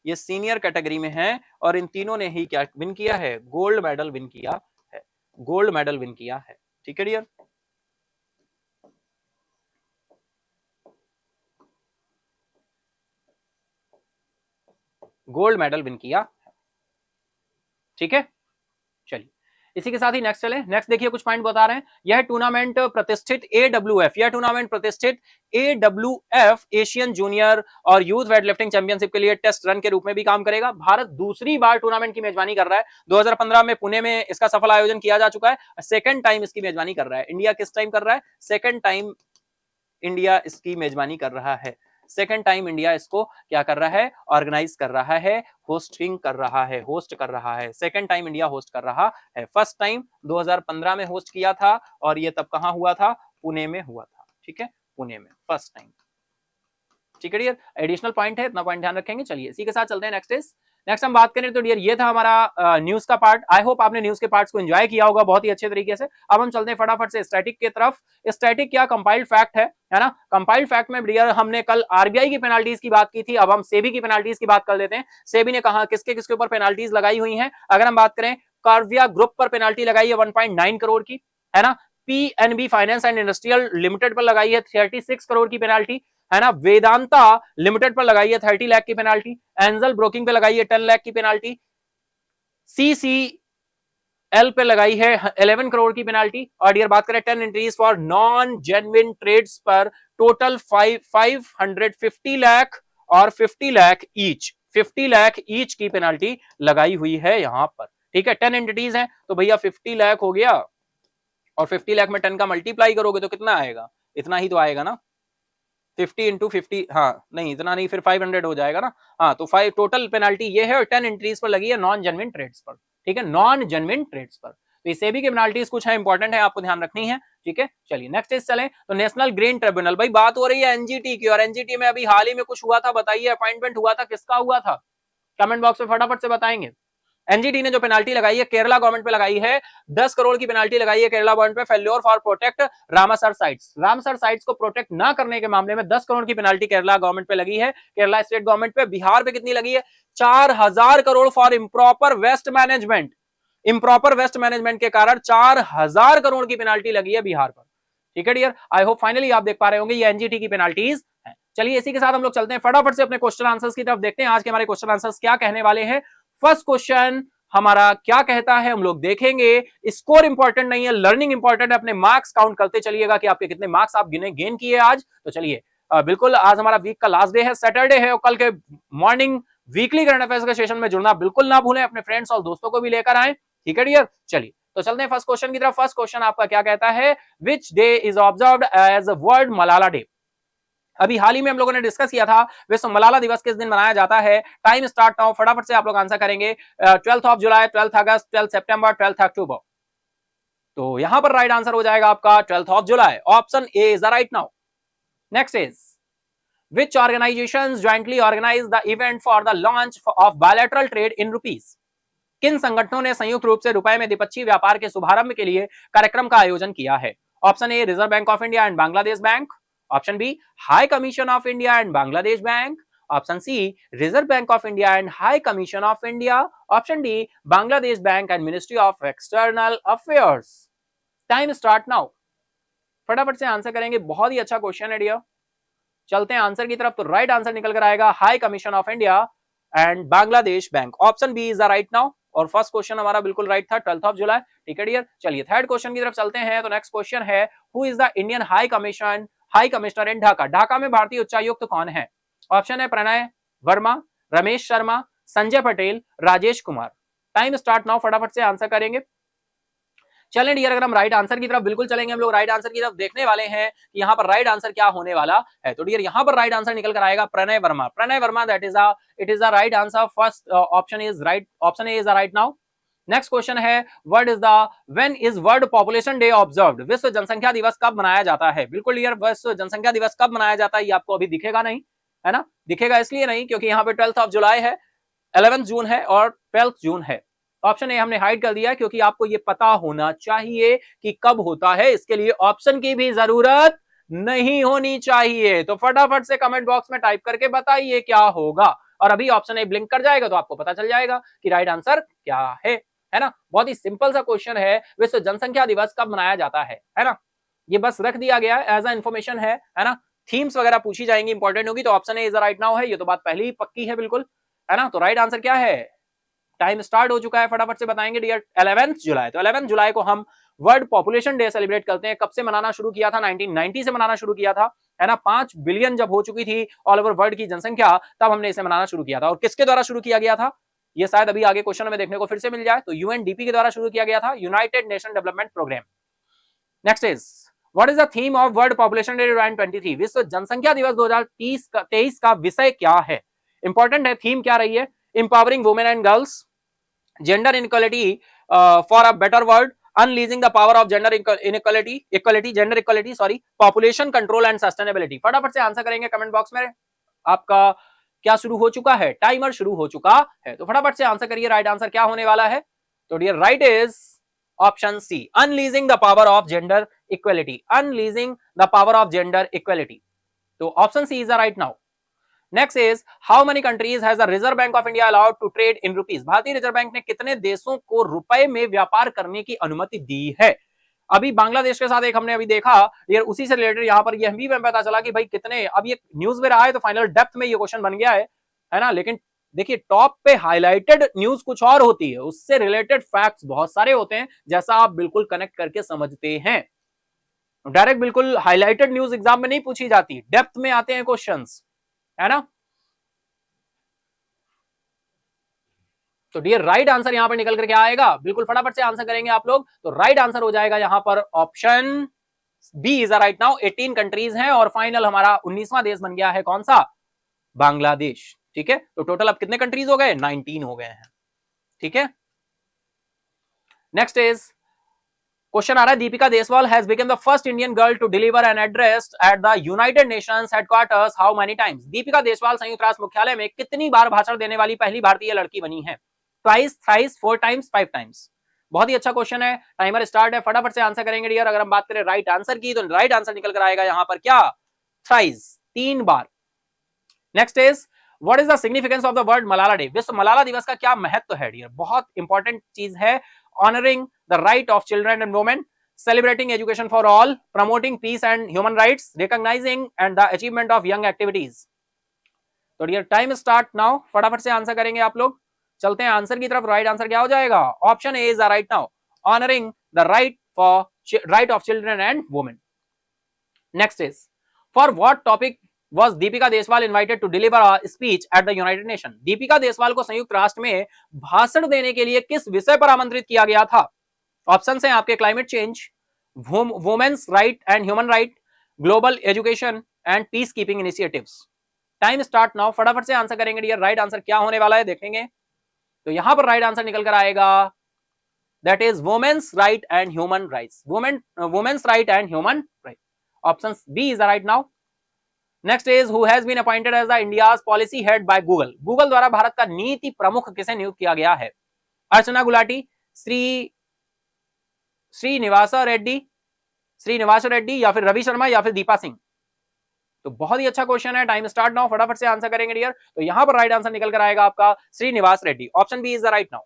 ये सीनियर कैटेगरी में है। और इन तीनों ने ही क्या विन किया है? गोल्ड मेडल विन किया है, गोल्ड मेडल विन किया है। ठीक है डियर, गोल्ड मेडल विन किया। ठीक है, चलिए इसी के साथ ही नेक्स्ट चले। नेक्स्ट देखिए कुछ पॉइंट बता रहे हैं। यह टूर्नामेंट प्रतिष्ठित AWF एशियन जूनियर और यूथ वेट लिफ्टिंग चैंपियनशिप के लिए टेस्ट रन के रूप में भी काम करेगा। भारत दूसरी बार टूर्नामेंट की मेजबानी कर रहा है। 2015 में पुणे में इसका सफल आयोजन किया जा चुका है, सेकंड टाइम इसकी मेजबानी कर रहा है। इंडिया किस टाइम कर रहा है? सेकंड टाइम इंडिया इसकी मेजबानी कर रहा है। सेकंड टाइम इंडिया इसको क्या कर रहा है? ऑर्गेनाइज कर रहा है, होस्ट कर रहा है। सेकंड टाइम इंडिया होस्ट कर रहा है। फर्स्ट टाइम 2015 में होस्ट किया था और ये तब कहां हुआ था? पुणे में हुआ था। ठीक है, पुणे में फर्स्ट टाइम। ठीक है डियर, एडिशनल पॉइंट है, इतना पॉइंट ध्यान रखेंगे। चलिए इसी के साथ चलते हैं नेक्स्ट हम बात करें तो डियर ये था हमारा न्यूज का पार्ट। आई होप आपने न्यूज के पार्ट्स को एंजॉय किया होगा बहुत ही अच्छे तरीके से। अब हम चलते हैं फटाफट से स्टैटिक की तरफ। स्टैटिक क्या? कंपाइल्ड फैक्ट है ना। कंपाइल्ड फैक्ट में डियर हमने कल आरबीआई की पेनाल्टीज की बात की थी, अब हम सेबी की पेनाल्टीज की बात कर लेते हैं। सेबी ने कहा किसके किसके ऊपर पेनाल्टीज लगाई हुई है। अगर हम बात करें, कार्विया ग्रुप पर पेनाल्टी लगाई है 1.9 करोड़ की, है ना। PNB finance and industrial limited पर लगाई है 36 करोड़ की पेनाल्टी, है ना। वेदांता लिमिटेड पर लगाई है 30 लाख की पेनाल्टी। एंजल ब्रोकिंग पे लगाई है 10 लाख की पेनाल्टी। सीसीएल पे लगाई है 11 करोड़ की पेनाल्टी। और डियर बात करें 10 entries for non genuine trades पर टोटल 550 लाख और 50 लाख ईच की पेनाल्टी लगाई हुई है यहां पर। ठीक है, 10 एंटिटीज हैं तो भैया 50 लाख हो गया और 50 लाख में 10 का मल्टीप्लाई करोगे तो कितना आएगा? इतना ही तो आएगा ना, 50 इंटू 50, हाँ नहीं इतना नहीं, फिर 500 हो जाएगा ना। हाँ तो 5 टोटल पेनाल्टी ये है और 10 एंट्रीज पर लगी है नॉन जेन्युइन ट्रेड्स पर। ठीक है, नॉन जेन्युइन ट्रेड्स पर। तो इसे भी की पेनाल्टीज कुछ है, इंपॉर्टेंट है, आपको ध्यान रखनी है। ठीक है, चलिए नेक्स्ट इज चलें तो नेशनल ग्रीन ट्रिब्यूनल। भाई बात हो रही है एनजीटी की, और एनजीटी में अभी हाल ही में कुछ हुआ था, बताइए अपॉइंटमेंट हुआ था, किसका हुआ था? कमेंट बॉक्स में फटाफट से बताएंगे। एनजीटी ने जो पेनाल्टी लगाई है केरला गवर्नमेंट पे लगाई है, 10 करोड़ की पेनाल्टी लगाई है केरला गवर्नमेंट पे, failure for protect Ramsar sites. Ramsar sites को प्रोटेक्ट ना करने के मामले में 10 करोड़ की पेनाल्टी केरला गवर्नमेंट पे लगी है, केरला स्टेट गवर्नमेंट पे। बिहार पे कितनी लगी है? 4000 crore for improper waste management. Improper waste management के कारण 4000 करोड़ की पेनाल्टी लगी है बिहार पर। ठीक है डियर, आई होप फाइनली आप देख पा रहे होंगे ये एनजीटी की पेनाल्टीज है। चलिए इसी के साथ हम लोग चलते हैं फटाफट से अपने क्वेश्चन आंसर्स की तरफ, देखते हैं आज के हमारे क्वेश्चन आंसर्स क्या कहने वाले हैं। फर्स्ट क्वेश्चन हमारा क्या कहता है हम लोग देखेंगे। स्कोर इंपॉर्टेंट नहीं है, लर्निंग इंपॉर्टेंट है। अपने मार्क्स काउंट करते चलिएगा कि आपके कितने मार्क्स आप गेन किए आज। तो चलिए बिल्कुल आज हमारा वीक का लास्ट डे है, सैटरडे है, और कल के मॉर्निंग वीकली करंट अफेयर्स के सेशन में जुड़ना बिल्कुल ना भूलें, अपने फ्रेंड्स और दोस्तों को भी लेकर आए। ठीक है डियर, चलिए तो चलते हैं फर्स्ट क्वेश्चन की तरफ। फर्स्ट क्वेश्चन आपका क्या कहता है, which day is observed as world Malala day. अभी हाल ही में हम लोगों ने डिस्कस किया था विश्व मलाला दिवस किस दिन मनाया जाता है। टाइम स्टार्ट नाउ, फटाफट से आप लोग आंसर करेंगे। 12 ऑफ जुलाई, 12 अगस्त, 12 सितंबर, 12 अक्टूबर। तो यहां पर राइट आंसर हो जाएगा आपका 12 of July, option A is the right now. Next is which organizations jointly organize the event for the launch of bilateral trade in rupees। किन संगठनों ने संयुक्त रूप से रुपए में द्विपक्षीय व्यापार के शुभारंभ के लिए कार्यक्रम का आयोजन किया है। Option A reserve bank of India and Bangladesh bank, option B high commission of India and Bangladesh bank, option C reserve bank of India and high commission of India, option D Bangladesh bank and ministry of external affairs. Time start now, फटाफट से answer करेंगे। बहुत ही अच्छा question है dear. चलते हैं answer की तरफ। तो राइट आंसर निकल कर आएगा high commission of India and Bangladesh bank, option B is the right now. और फर्स्ट क्वेश्चन हमारा बिल्कुल राइट था, 12 ऑफ जुलाई। ठीक है डियर, चलिए थर्ड क्वेश्चन की तरफ चलते हैं। तो नेक्स्ट क्वेश्चन है, who is the Indian high commissioner in Dhaka. Dhaka में भारतीय उच्चायुक्त कौन है। ऑप्शन है Pranay Verma, Ramesh Sharma, Sanjay Patel, Rajesh Kumar. Time start now, फटाफट से आंसर करेंगे। चलें डियर, अगर हम राइट आंसर की तरफ बिल्कुल चलेंगे, हम लोग राइट आंसर की तरफ देखने वाले हैं कि यहाँ पर राइट आंसर क्या होने वाला है। तो डियर यहाँ पर राइट आंसर निकल कर आएगा Pranay Verma. Pranay Verma, that is it is the right answer. First option is right, option A is the right now. Next question है, when is world population day observed. विश्व जनसंख्या दिवस कब मनाया जाता है। बिल्कुल डियर, विश्व जनसंख्या दिवस कब मनाया जाता है ये आपको अभी दिखेगा नहीं, है ना। दिखेगा इसलिए नहीं क्योंकि यहाँ पे 12 ऑफ जुलाई है, 11 जून है और 12 जून है। ऑप्शन ए हमने हाइड कर दिया क्योंकि आपको ये पता होना चाहिए कि कब होता है, इसके लिए ऑप्शन की भी जरूरत नहीं होनी चाहिए। तो फटाफट से कमेंट बॉक्स में टाइप करके बताइए क्या होगा, और अभी ऑप्शन ए ब्लिंक कर जाएगा तो आपको पता चल जाएगा कि राइट आंसर क्या है ना। बहुत ही सिंपल सा क्वेश्चन है, विश्व जनसंख्या दिवस कब मनाया जाता है ना। ये बस रख दिया गया एज अ इंफॉर्मेशन है ना। थीम्स वगैरह पूछी जाएंगी, इंपॉर्टेंट होगी, तो option A is the right now है। ये तो बात पहले ही पक्की है बिल्कुल, है ना। तो राइट आंसर क्या है, टाइम स्टार्ट हो चुका है, फटाफट से बताएंगे डियर। 11 जुलाई, तो 11 जुलाई को हम वर्ल्ड पॉपुलेशन डे सेलिब्रेट करते हैं। कब से मनाना शुरू किया था, 1990 से मनाना शुरू किया था, है ना। 5 बिलियन जब हो चुकी थी ऑल ओवर वर्ल्ड की जनसंख्या, तब हमने इसे मनाना शुरू किया था। और किसके द्वारा शुरू किया गया था, ये शायद अभी आगे क्वेश्चन में देखने को फिर से मिल जाए। तो यूएनडीपी के द्वारा शुरू किया गया था, united nation development program. Next is what is the theme of world population day 2023। विश्व जनसंख्या दिवस 2023 का विषय क्या है। इंपॉर्टेंट है, थीम क्या रही है, empowering women and girls, gender inequality for a better world, unleashing the power of gender equality, population control and sustainability। फटाफट से आंसर करेंगे कमेंट बॉक्स में। आपका क्या शुरू हो चुका है, टाइमर शुरू हो चुका है, तो फटाफट से आंसर करिए। राइट आंसर क्या होने वाला है, तो dear right is option C, unleashing the power of gender equality, unleashing the power of gender equality. तो option C is the right now. Next is how many countries has the Reserve bank of India allowed to trade in rupees. भारतीय reserve bank ने कितने देशों को रुपए में व्यापार करने की अनुमति दी है। अभी बांग्लादेश के साथ एक हमने अभी देखा, ये उसी से रिलेटेड यहाँ पर ये भी पता चला कि भाई कितने, अब ये न्यूज में रहा है तो फाइनल डेप्थ में ये क्वेश्चन बन गया है ना। लेकिन देखिए टॉप पे हाईलाइटेड न्यूज कुछ और होती है, उससे रिलेटेड फैक्ट्स बहुत सारे होते हैं, जैसा आप बिल्कुल कनेक्ट करके समझते हैं। डायरेक्ट बिल्कुल हाईलाइटेड न्यूज एग्जाम में नहीं पूछी जाती, डेप्थ में आते हैं क्वेश्चंस, है ना। तो डियर राइट आंसर यहां पर निकल करके आएगा, बिल्कुल फटाफट से आंसर करेंगे आप लोग। तो राइट आंसर हो जाएगा यहां पर option B is right now. 18 countries हैं और फाइनल हमारा 19वां देश बन गया है, कौन सा, बांग्लादेश। ठीक है, तो टोटल अब कितने कंट्रीज हो गए, 19 हो गए हैं। ठीक है, नेक्स्ट इज क्वेश्चन आ रहा है, Deepika Deswal has become the first Indian girl to deliver an address at the united nations headquarters how many times. दीपिका देसवाल संयुक्त राष्ट्र मुख्यालय में कितनी बार भाषण देने वाली पहली भारतीय लड़की बनी है। Twice, thrice, 4 times, 5 times. बहुत ही अच्छा क्वेश्चन है, टाइमर स्टार्ट है, फटाफट से आंसर करेंगे डियर। अगर हम बात करें राइट आंसर की, तो राइट आंसर निकल कर आएगा यहां पर क्या, thrice, 3 bar. Next is what is the significance of the world Malala day. विश्व मलाला दिवस का क्या महत्व है डियर, बहुत इंपॉर्टेंट चीज है। Honouring the right of children and women, celebrating education for all, promoting peace and human rights, recognizing and the achievement of young activities। तो डियर टाइम स्टार्ट नाउ, फटाफट से आंसर करेंगे आप लोग। चलते हैं आंसर की तरफ। राइट आंसर क्या हो जाएगा, option A is the right now, honouring the right of children and women. Next is for what topic was Deepika Deswal invited to deliver a speech at the United Nations। Deepika Deswal को संयुक्त राष्ट्र में भाषण देने के लिए किस विषय पर आमंत्रित किया गया था। ऑप्शन है आपके climate change, women's right and human right, global education and peace keeping initiatives. Time start now, फटाफट से आंसर करेंगे डियर। राइट आंसर क्या होने वाला है देखेंगे। तो यहां पर राइट आंसर निकल कर आएगा, that is women's right and human rights, women's right and human right. Option B is the right now. Next is who has been appointed as the India's policy head by Google. Google द्वारा भारत का नीति प्रमुख किसे नियुक्त किया गया है? अर्चना गुलाटी, श्रीनिवास रेड्डी या फिर रवि शर्मा या फिर दीपा सिंह। तो बहुत ही अच्छा क्वेश्चन है। टाइम स्टार्ट नाउ, फटाफट से आंसर करेंगे डियर। तो यहां पर राइट आंसर निकल कर आएगा आपका Srinivas Reddy. Option B is the right now.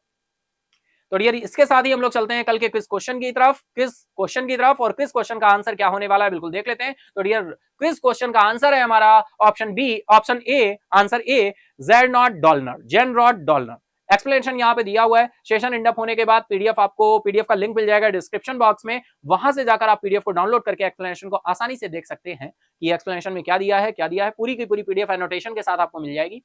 तो डियर इसके साथ ही हम लोग चलते हैं कल के क्विज क्वेश्चन की तरफ। और क्विज क्वेश्चन का आंसर क्या होने वाला है बिल्कुल देख लेते हैं। तो डियर क्विज क्वेश्चन का आंसर है हमारा option A, answer A, Gernot Dollner. Explanation यहाँ पे दिया हुआ है। सेशन एंड अप होने के बाद पीडीएफ का लिंक मिल जाएगा डिस्क्रिप्शन बॉक्स में, वहां से जाकर आप पीडीएफ को डाउनलोड करके एक्सप्लेनेशन को आसानी से देख सकते हैं कि एक्सप्लेनेशन में क्या दिया है। पूरी की पूरी पीडीएफ एनोटेशन के साथ आपको मिल जाएगी।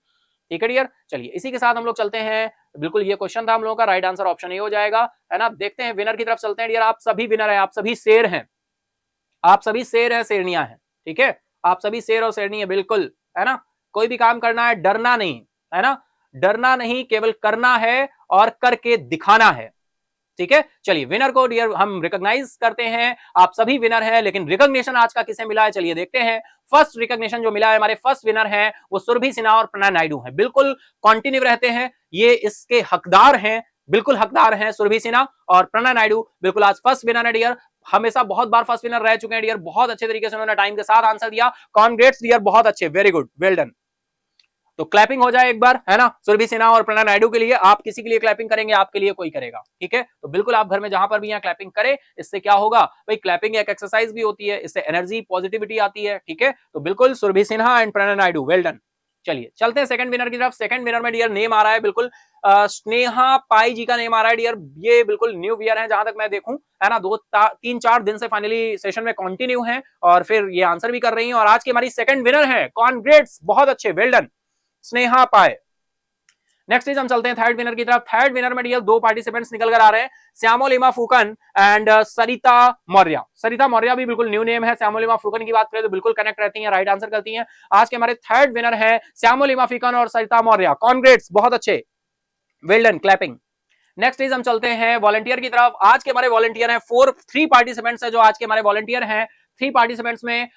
ठीक है डियर, चलिए इसी के साथ हम लोग चलते हैं। बिल्कुल ये क्वेश्चन था हम लोगों का, राइट आंसर ऑप्शन ए हो जाएगा, है ना। देखते हैं विनर की तरफ चलते हैं डियर। आप सभी विनर हैं, आप सभी शेर हैं, शेरनियां हैं। ठीक है, आप सभी शेर और शेरनी है, बिल्कुल, है ना। कोई भी काम करना है, डरना नहीं, है ना, डरना नहीं, केवल करना है और करके दिखाना है। ठीक है, चलिए विनर को डियर हम रिकॉग्नाइज करते हैं। आप सभी विनर हैं, लेकिन रिकॉग्निशन आज का किसे मिला है चलिए देखते हैं। फर्स्ट रिकॉग्निशन जो मिला है, हमारे फर्स्ट विनर हैं वो सुरभि सिन्हा और प्रणय नायडू हैं। बिल्कुल कॉन्टिन्यू रहते हैं, ये इसके हकदार हैं, बिल्कुल हकदार हैं सुरभि सिन्हा और प्रणय नायडू। बिल्कुल आज फर्स्ट विनर है डियर। हमेशा बहुत बार फर्स्ट विनर रह चुके हैं डियर। बहुत अच्छे तरीके से उन्होंने टाइम के साथ आंसर दिया। कॉन्ग्रेट्स डियर, बहुत अच्छे, वेरी गुड, वेल डन। तो क्लैपिंग हो जाए एक बार, है ना, सुरभि सिन्हा और प्रणय नायडू के लिए। आप किसी के लिए क्लैपिंग करेंगे, आपके लिए कोई करेगा। ठीक है, तो बिल्कुल आप घर में जहां पर भी यहाँ क्लैपिंग करें। इससे क्या होगा भाई, क्लैपिंग एक एक्सरसाइज भी होती है, इससे एनर्जी पॉजिटिविटी आती है। ठीक है, तो बिल्कुल Surabhi Sinha and Pranay Naidu, well done. चलिए चलते हैं सेकंड विनर की तरफ। सेकंड विनर में डियर नेम आ रहा है बिल्कुल स्नेहा पाई जी का नेम आ रहा है डियर। ये बिल्कुल न्यू वियर है जहां तक मैं देखूं, है ना। 3-4 दिन से फाइनली सेशन में कंटिन्यू है और फिर ये आंसर भी कर रही हैं और आज की हमारी सेकंड विनर है। कॉन्ग्रेट्स, बहुत अच्छे, वेल डन स्नेहा पाए। नेक्स्ट इज हम चलते हैं थर्ड विनर की तरफ। थर्ड विनर में डियर 2 पार्टिसिपेंट्स निकल कर आ रहे हैं, श्यामोलिमा फुकन एंड सरिता मौर्य। सरिता मौर्य भी बिल्कुल न्यू नेम है। श्यामोलिमा फुकन की बात करें तो बिल्कुल कनेक्ट रहती हैं, राइट आंसर करती हैं। आज के हमारे थर्ड विनर है श्यामोलिमा फुकन और सरिता मौर्य। कॉन्ग्रेट्स, बहुत अच्छे, well done, clapping. Next is हम चलते हैं वॉलंटियर की तरफ। आज के हमारे वॉलंटियर हैं 3 पार्टिसिपेंट्स है जो आज के हमारे वॉलंटियर हैं। 3 पार्टिसिपेंट्स में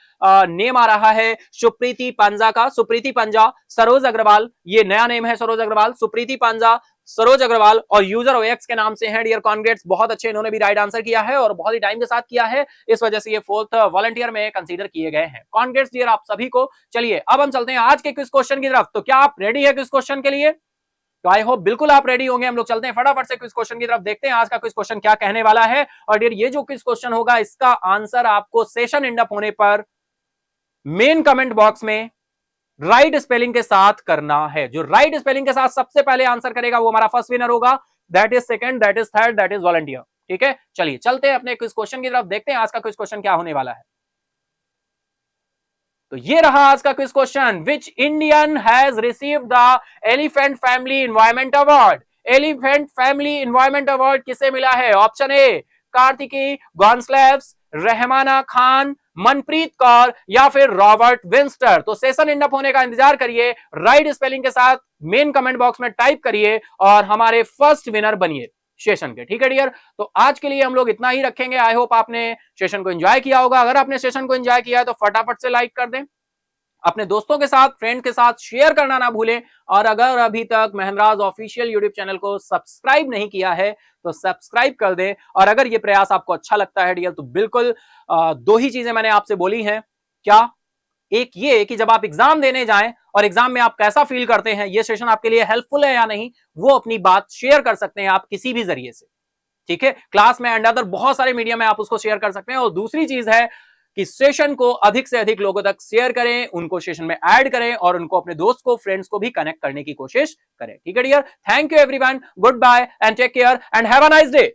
नेम आ रहा है सुप्रीति पांजा का, सुप्रीति पांजा, सरोज अग्रवाल, ये नया नेम है सरोज अग्रवाल, सुप्रीति पांजा, सरोज अग्रवाल और यूजर ओएक्स के नाम से हैं डियर। कॉन्ग्रेट्स, बहुत अच्छे, इन्होंने भी राइट आंसर किया है और बहुत ही टाइम के साथ किया है, इस वजह से ये 4th वॉलंटियर में कंसीडर किए गए हैं। कॉन्ग्रेट्स डियर आप सभी को। चलिए अब हम चलते हैं आज के क्विज क्वेश्चन की तरफ। तो क्या आप रेडी है क्विज क्वेश्चन के लिए? तो आई होप बिल्कुल आप रेडी होंगे। हम लोग चलते हैं फटाफट से क्विज क्वेश्चन की तरफ, देखते हैं आज का क्विज क्वेश्चन क्या कहने वाला है। और डियर ये जो क्विज क्वेश्चन होगा इसका आंसर आपको सेशन एंड अप होने पर मेन कमेंट बॉक्स में राइट स्पेलिंग के साथ करना है। जो राइट स्पेलिंग के साथ सबसे पहले आंसर करेगा वो हमारा फर्स्ट विनर होगा। That is second, that is third, that is volunteer. ठीक है, चलिए चलते हैं अपने क्विज क्वेश्चन की तरफ, देखते हैं आज का क्विज क्वेश्चन क्या होने वाला है। तो ये रहा आज का quiz question. Which Indian has received the elephant family environment award? Elephant family environment award किसे मिला है? ऑप्शन ए कार्तिकी गॉन्सलेव्स, रहमाना खान, मनप्रीत कौर या फिर रॉबर्ट विंस्टर। तो सेशन एंड अप होने का इंतजार करिए, राइट स्पेलिंग के साथ मेन कमेंट बॉक्स में टाइप करिए और हमारे फर्स्ट विनर बनिए सेशन के। ठीक है डियर, तो आज के लिए हम लोग इतना ही रखेंगे। आई होप आपने सेशन को एंजॉय किया होगा। अगर आपने सेशन को एंजॉय किया है तो फटाफट से लाइक कर दें, अपने दोस्तों के साथ, फ्रेंड के साथ शेयर करना ना भूलें। और अगर अभी तक महंद्राज ऑफिशियल यूट्यूब चैनल को सब्सक्राइब नहीं किया है तो सब्सक्राइब कर दें। और अगर ये प्रयास आपको अच्छा लगता है डियर तो बिल्कुल 2 ही चीजें मैंने आपसे बोली हैं। क्या? एक ये कि जब आप एग्जाम देने जाएं और एग्जाम में आप कैसा फील करते हैं, ये सेशन आपके लिए हेल्पफुल है या नहीं, वो अपनी बात शेयर कर सकते हैं आप किसी भी जरिए से। ठीक है, क्लास में एंड अदर बहुत सारे मीडिया में आप उसको शेयर कर सकते हैं। और दूसरी चीज है कि सेशन को अधिक से अधिक लोगों तक शेयर करें, उनको सेशन में ऐड करें और उनको अपने दोस्त को, फ्रेंड्स को भी कनेक्ट करने की कोशिश करें। ठीक है dear, thank you everyone, good bye and take care and have a nice day.